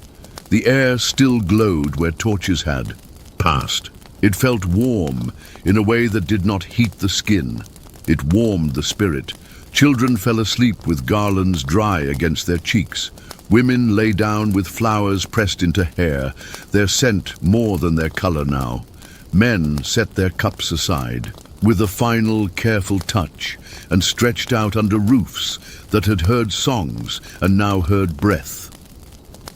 The air still glowed where torches had passed. It felt warm in a way that did not heat the skin. It warmed the spirit. Children fell asleep with garlands dry against their cheeks. Women lay down with flowers pressed into hair, their scent more than their color now. Men set their cups aside with a final careful touch and stretched out under roofs that had heard songs and now heard breath.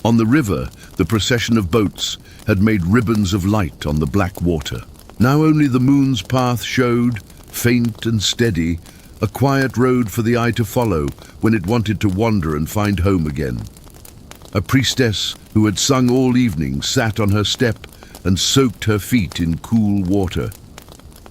On the river, the procession of boats had made ribbons of light on the black water. Now only the moon's path showed, faint and steady, a quiet road for the eye to follow when it wanted to wander and find home again. A priestess who had sung all evening sat on her step and soaked her feet in cool water.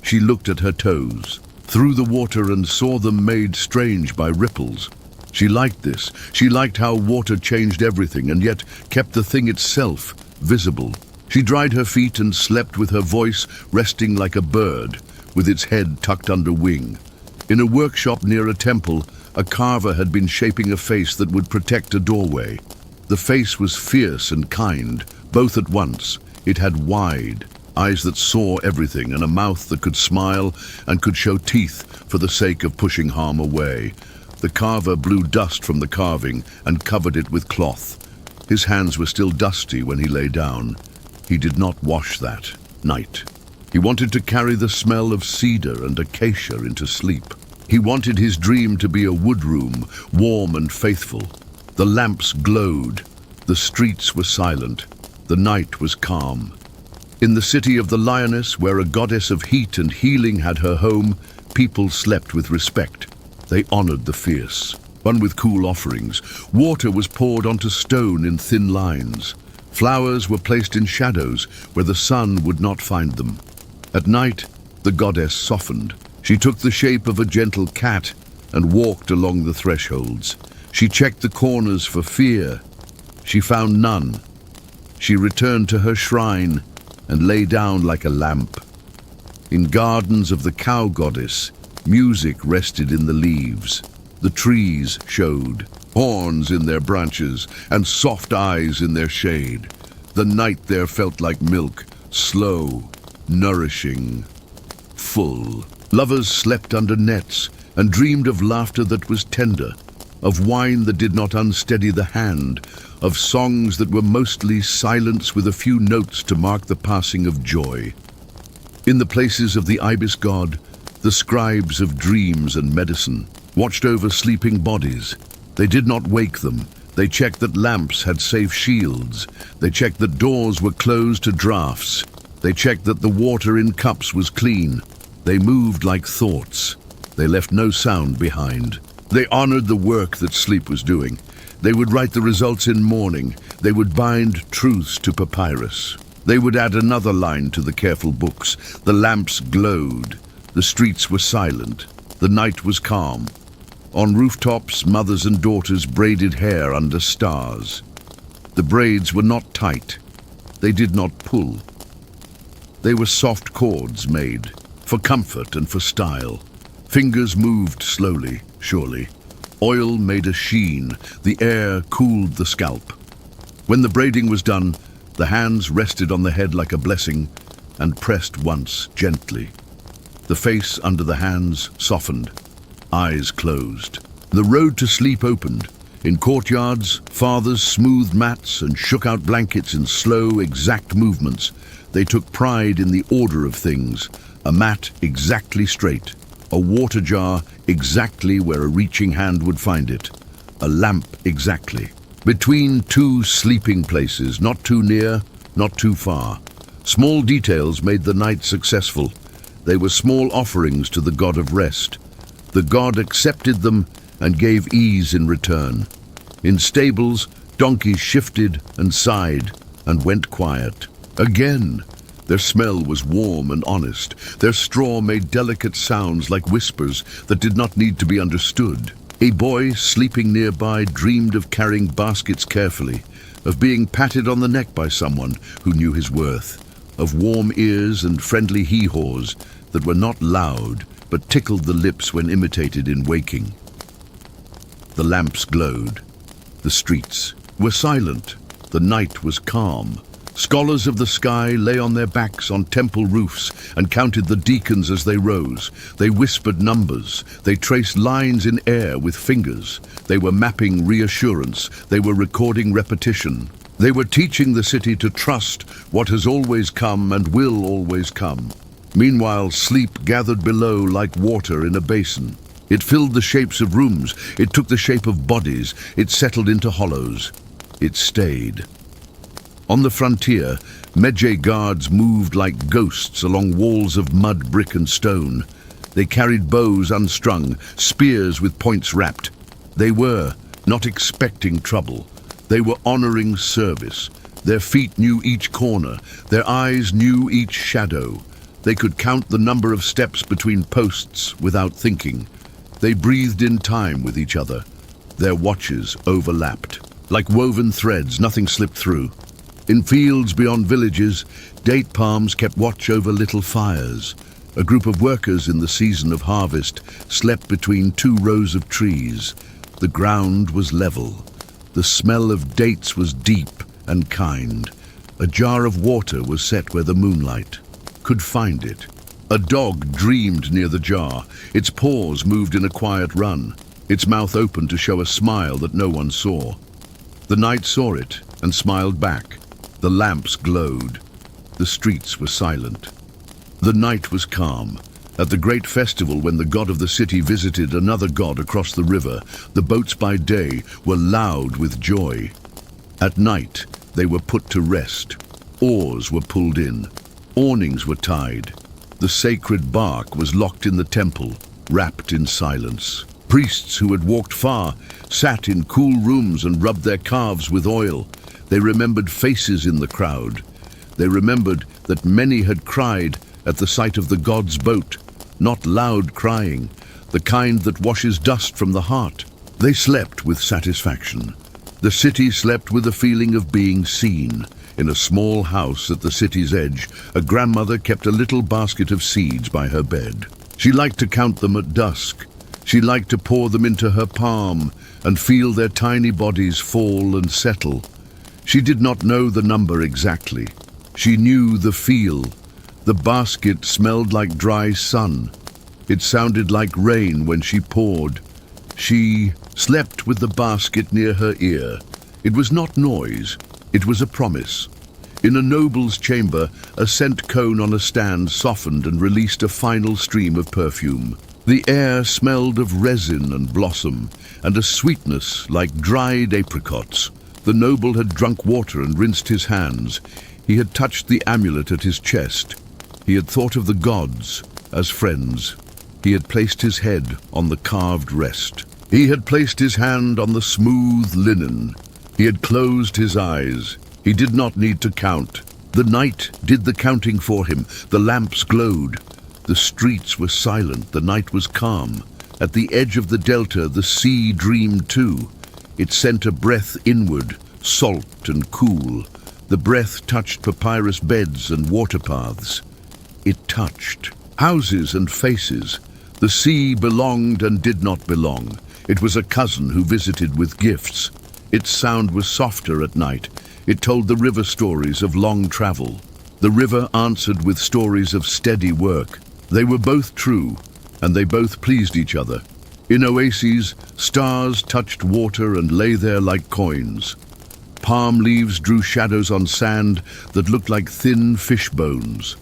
She looked at her toes, through the water and saw them made strange by ripples. She liked this. She liked how water changed everything and yet kept the thing itself visible. She dried her feet and slept with her voice resting like a bird, with its head tucked under wing. In a workshop near a temple, a carver had been shaping a face that would protect a doorway. The face was fierce and kind, both at once. It had wide eyes that saw everything and a mouth that could smile and could show teeth for the sake of pushing harm away. The carver blew dust from the carving and covered it with cloth. His hands were still dusty when he lay down. He did not wash that night. He wanted to carry the smell of cedar and acacia into sleep. He wanted his dream to be a wood room, warm and faithful. The lamps glowed. The streets were silent. The night was calm. In the city of the lioness, where a goddess of heat and healing had her home, people slept with respect. They honored the fierce. One with cool offerings. Water was poured onto stone in thin lines. Flowers were placed in shadows where the sun would not find them. At night, the goddess softened. She took the shape of a gentle cat and walked along the thresholds. She checked the corners for fear. She found none. She returned to her shrine and lay down like a lamp. In gardens of the cow goddess, music rested in the leaves. The trees showed, horns in their branches and soft eyes in their shade. The night there felt like milk, slow, nourishing, full. Lovers slept under nets and dreamed of laughter that was tender, of wine that did not unsteady the hand, of songs that were mostly silence with a few notes to mark the passing of joy. In the places of the ibis god, the scribes of dreams and medicine watched over sleeping bodies. They did not wake them. They checked that lamps had safe shields. They checked that doors were closed to drafts. They checked that the water in cups was clean. They moved like thoughts. They left no sound behind. They honored the work that sleep was doing. They would write the results in mourning. They would bind truths to papyrus. They would add another line to the careful books. The lamps glowed. The streets were silent. The night was calm. On rooftops, mothers and daughters braided hair under stars. The braids were not tight. They did not pull. They were soft cords made for comfort and for style. Fingers moved slowly, surely. Oil made a sheen. The air cooled the scalp. When the braiding was done, the hands rested on the head like a blessing and pressed once gently. The face under the hands softened. Eyes closed. The road to sleep opened. In courtyards, fathers smoothed mats and shook out blankets in slow, exact movements. They took pride in the order of things. A mat exactly straight. A water jar exactly where a reaching hand would find it. A lamp exactly. Between two sleeping places, not too near, not too far. Small details made the night successful. They were small offerings to the god of rest. The god accepted them and gave ease in return. In stables, donkeys shifted and sighed and went quiet. Again, their smell was warm and honest. Their straw made delicate sounds like whispers that did not need to be understood. A boy sleeping nearby dreamed of carrying baskets carefully, of being patted on the neck by someone who knew his worth, of warm ears and friendly hee-haws that were not loud but tickled the lips when imitated in waking. The lamps glowed. The streets were silent. The night was calm. Scholars of the sky lay on their backs on temple roofs and counted the deacons as they rose. They whispered numbers. They traced lines in air with fingers. They were mapping reassurance. They were recording repetition. They were teaching the city to trust what has always come and will always come. Meanwhile, sleep gathered below like water in a basin. It filled the shapes of rooms. It took the shape of bodies. It settled into hollows. It stayed. On the frontier, Medjay guards moved like ghosts along walls of mud, brick and stone. They carried bows unstrung, spears with points wrapped. They were not expecting trouble. They were honoring service. Their feet knew each corner. Their eyes knew each shadow. They could count the number of steps between posts without thinking. They breathed in time with each other. Their watches overlapped. Like woven threads, nothing slipped through. In fields beyond villages, date palms kept watch over little fires. A group of workers in the season of harvest slept between two rows of trees. The ground was level. The smell of dates was deep and kind. A jar of water was set where the moonlight could find it. A dog dreamed near the jar. Its paws moved in a quiet run. Its mouth opened to show a smile that no one saw. The night saw it and smiled back. The lamps glowed. The streets were silent. The night was calm. At the great festival, when the god of the city visited another god across the river, the boats by day were loud with joy. At night, they were put to rest. Oars were pulled in. Awnings were tied. The sacred bark was locked in the temple, wrapped in silence. Priests who had walked far sat in cool rooms and rubbed their calves with oil. They remembered faces in the crowd. They remembered that many had cried at the sight of the god's boat, not loud crying, the kind that washes dust from the heart. They slept with satisfaction. The city slept with a feeling of being seen. In a small house at the city's edge, a grandmother kept a little basket of seeds by her bed. She liked to count them at dusk. She liked to pour them into her palm and feel their tiny bodies fall and settle. She did not know the number exactly. She knew the feel. The basket smelled like dry sun. It sounded like rain when she poured. She slept with the basket near her ear. It was not noise. It was a promise. In a noble's chamber, a scent cone on a stand softened and released a final stream of perfume. The air smelled of resin and blossom, and a sweetness like dried apricots. The noble had drunk water and rinsed his hands. He had touched the amulet at his chest. He had thought of the gods as friends. He had placed his head on the carved rest. He had placed his hand on the smooth linen. He had closed his eyes. He did not need to count. The night did the counting for him. The lamps glowed. The streets were silent. The night was calm. At the edge of the delta, the sea dreamed too. It sent a breath inward, salt and cool. The breath touched papyrus beds and water paths. It touched houses and faces. The sea belonged and did not belong. It was a cousin who visited with gifts. Its sound was softer at night. It told the river stories of long travel. The river answered with stories of steady work. They were both true, and they both pleased each other. In oases, stars touched water and lay there like coins. Palm leaves drew shadows on sand that looked like thin fish bones.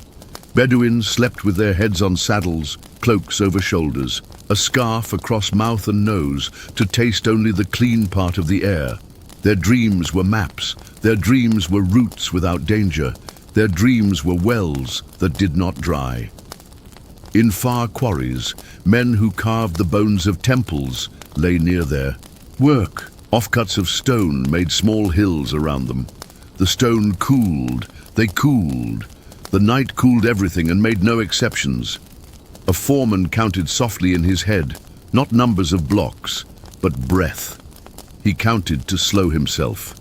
Bedouins slept with their heads on saddles, cloaks over shoulders, a scarf across mouth and nose to taste only the clean part of the air. Their dreams were maps. Their dreams were routes without danger. Their dreams were wells that did not dry. In far quarries, men who carved the bones of temples lay near there. Work, offcuts of stone made small hills around them. The stone cooled. They cooled. The night cooled everything and made no exceptions. A foreman counted softly in his head, not numbers of blocks, but breath. He counted to slow himself.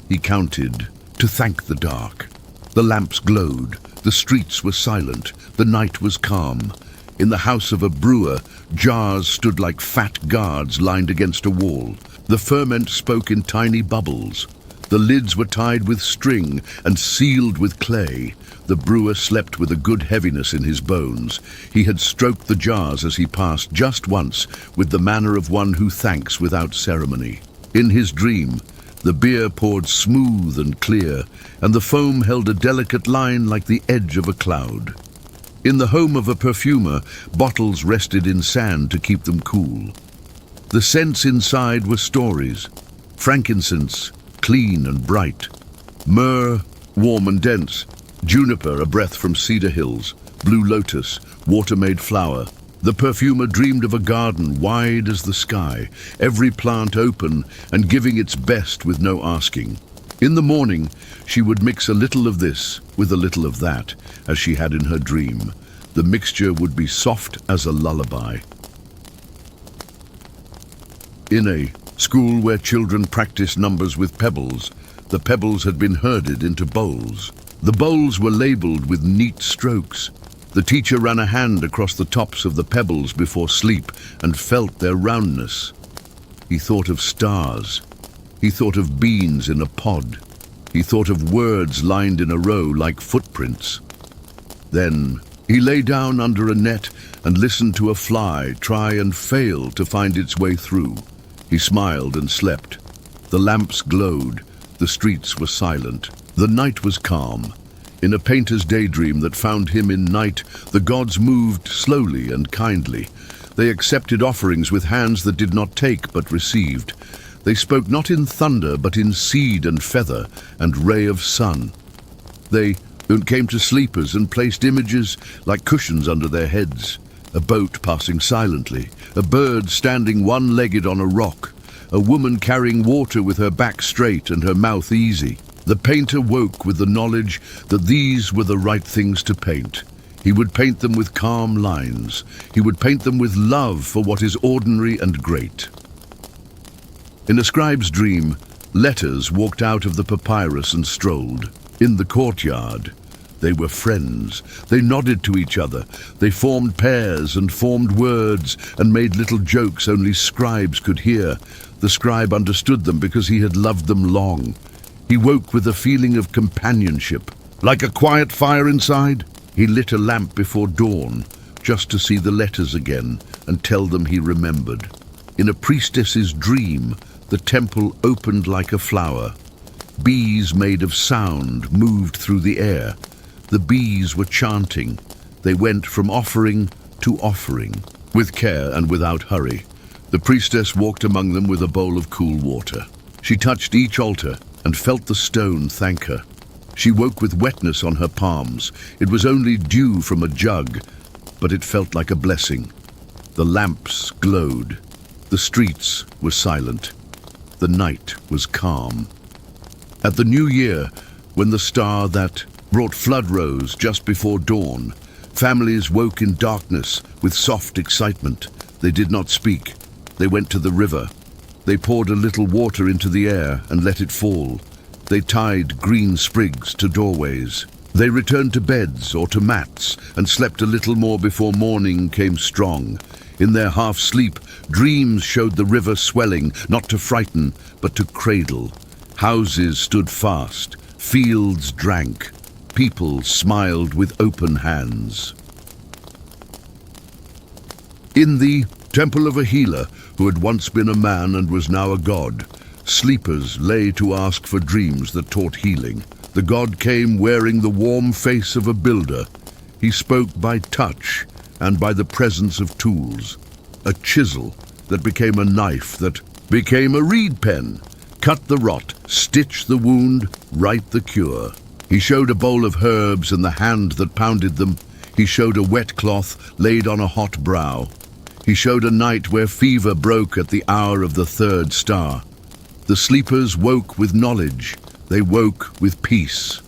He counted to thank the dark. The lamps glowed. The streets were silent. The night was calm. In the house of a brewer, jars stood like fat guards lined against a wall. The ferment spoke in tiny bubbles. The lids were tied with string and sealed with clay. The brewer slept with a good heaviness in his bones. He had stroked the jars as he passed just once, with the manner of one who thanks without ceremony. In his dream, the beer poured smooth and clear, and the foam held a delicate line like the edge of a cloud. In the home of a perfumer, bottles rested in sand to keep them cool. The scents inside were stories. Frankincense, clean and bright. Myrrh, warm and dense. Juniper, a breath from cedar hills. Blue lotus, water-made flower. The perfumer dreamed of a garden wide as the sky, every plant open and giving its best with no asking. In the morning, she would mix a little of this with a little of that, as she had in her dream. The mixture would be soft as a lullaby. In a school where children practiced numbers with pebbles, the pebbles had been herded into bowls. The bowls were labeled with neat strokes. The teacher ran a hand across the tops of the pebbles before sleep and felt their roundness. He thought of stars. He thought of beans in a pod. He thought of words lined in a row like footprints. Then he lay down under a net and listened to a fly try and fail to find its way through. He smiled and slept. The lamps glowed. The streets were silent. The night was calm. In a painter's daydream that found him in night, the gods moved slowly and kindly. They accepted offerings with hands that did not take but received. They spoke not in thunder but in seed and feather and ray of sun. They came to sleepers and placed images like cushions under their heads. A boat passing silently, a bird standing one-legged on a rock, a woman carrying water with her back straight and her mouth easy. The painter woke with the knowledge that these were the right things to paint. He would paint them with calm lines. He would paint them with love for what is ordinary and great. In a scribe's dream, letters walked out of the papyrus and strolled. In the courtyard, they were friends. They nodded to each other. They formed pairs and formed words and made little jokes only scribes could hear. The scribe understood them because he had loved them long. He woke with a feeling of companionship. Like a quiet fire inside, he lit a lamp before dawn, just to see the letters again and tell them he remembered. In a priestess's dream, the temple opened like a flower. Bees made of sound moved through the air. The bees were chanting. They went from offering to offering, with care and without hurry. The priestess walked among them with a bowl of cool water. She touched each altar and felt the stone thank her. She woke with wetness on her palms. It was only dew from a jug, but it felt like a blessing. The lamps glowed. The streets were silent. The night was calm. At the new year, when the star that brought flood rose just before dawn, families woke in darkness with soft excitement. They did not speak. They went to the river. They poured a little water into the air and let it fall. They tied green sprigs to doorways. They returned to beds or to mats and slept a little more before morning came strong. In their half-sleep, dreams showed the river swelling, not to frighten, but to cradle. Houses stood fast. Fields drank. People smiled with open hands. In the temple of a healer who had once been a man and was now a god, sleepers lay to ask for dreams that taught healing. The god came wearing the warm face of a builder. He spoke by touch and by the presence of tools. A chisel that became a knife that became a reed pen. Cut the rot, stitch the wound, write the cure. He showed a bowl of herbs and the hand that pounded them. He showed a wet cloth laid on a hot brow. He showed a night where fever broke at the hour of the third star. The sleepers woke with knowledge. They woke with peace.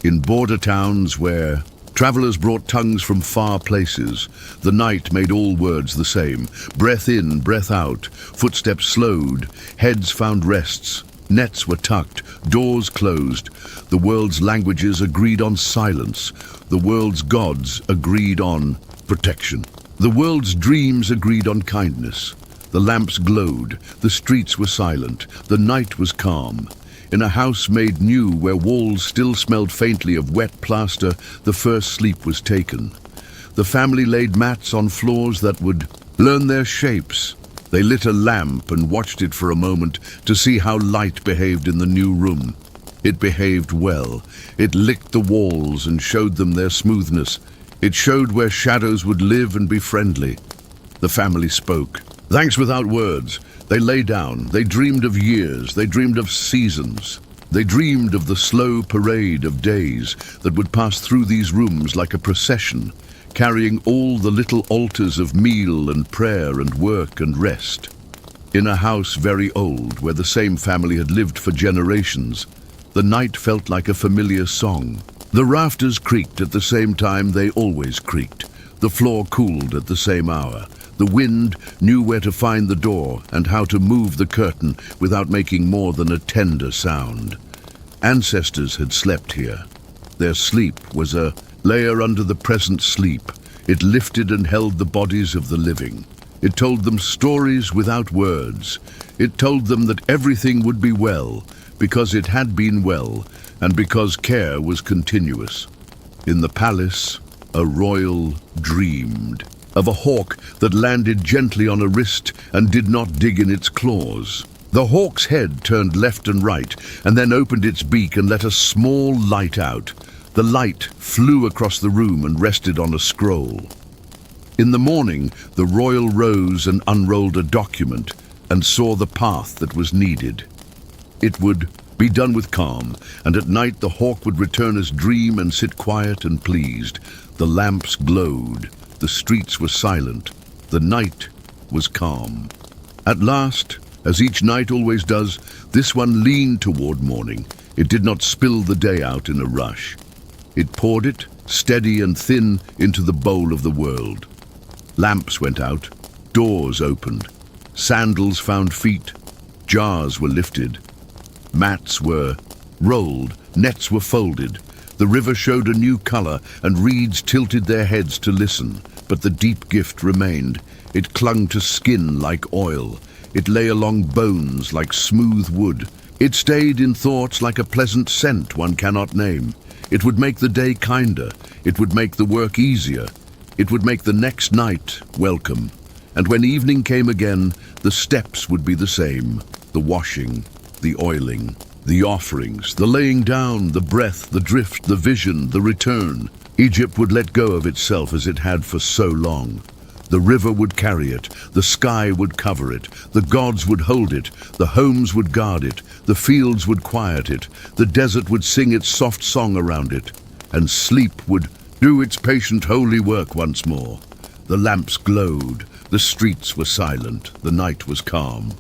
In border towns where travelers brought tongues from far places, the night made all words the same. Breath in, breath out. Footsteps slowed. Heads found rests. Nets were tucked. Doors closed. The world's languages agreed on silence. The world's gods agreed on protection. The world's dreams agreed on kindness. The lamps glowed. The streets were silent. The night was calm. In a house made new where walls still smelled faintly of wet plaster, the first sleep was taken. The family laid mats on floors that would learn their shapes. They lit a lamp and watched it for a moment to see how light behaved in the new room. It behaved well. It licked the walls and showed them their smoothness. It showed where shadows would live and be friendly. The family spoke. Thanks without words. They lay down. They dreamed of years. They dreamed of seasons. They dreamed of the slow parade of days that would pass through these rooms like a procession, carrying all the little altars of meal and prayer and work and rest. In a house very old, where the same family had lived for generations, the night felt like a familiar song. The rafters creaked at the same time they always creaked. The floor cooled at the same hour. The wind knew where to find the door and how to move the curtain without making more than a tender sound. Ancestors had slept here. Their sleep was a layer under the present sleep. It lifted and held the bodies of the living. It told them stories without words. It told them that everything would be well, because it had been well, and because care was continuous. In the palace, a royal dreamed of a hawk that landed gently on a wrist and did not dig in its claws. The hawk's head turned left and right, and then opened its beak and let a small light out. The light flew across the room and rested on a scroll. In the morning, the royal rose and unrolled a document and saw the path that was needed. It would be done with calm, and at night the hawk would return as dream and sit quiet and pleased. The lamps glowed, the streets were silent, the night was calm. At last, as each night always does, this one leaned toward morning. It did not spill the day out in a rush. It poured it, steady and thin, into the bowl of the world. Lamps went out, doors opened, sandals found feet, jars were lifted, mats were rolled, nets were folded. The river showed a new color, and reeds tilted their heads to listen, but the deep gift remained. It clung to skin like oil. It lay along bones like smooth wood. It stayed in thoughts like a pleasant scent one cannot name. It would make the day kinder. It would make the work easier. It would make the next night welcome. And when evening came again, the steps would be the same. The washing, the oiling, the offerings, the laying down, the breath, the drift, the vision, the return. Egypt would let go of itself as it had for so long. The river would carry it, the sky would cover it, the gods would hold it, the homes would guard it, the fields would quiet it, the desert would sing its soft song around it, and sleep would do its patient holy work once more. The lamps glowed, the streets were silent, the night was calm.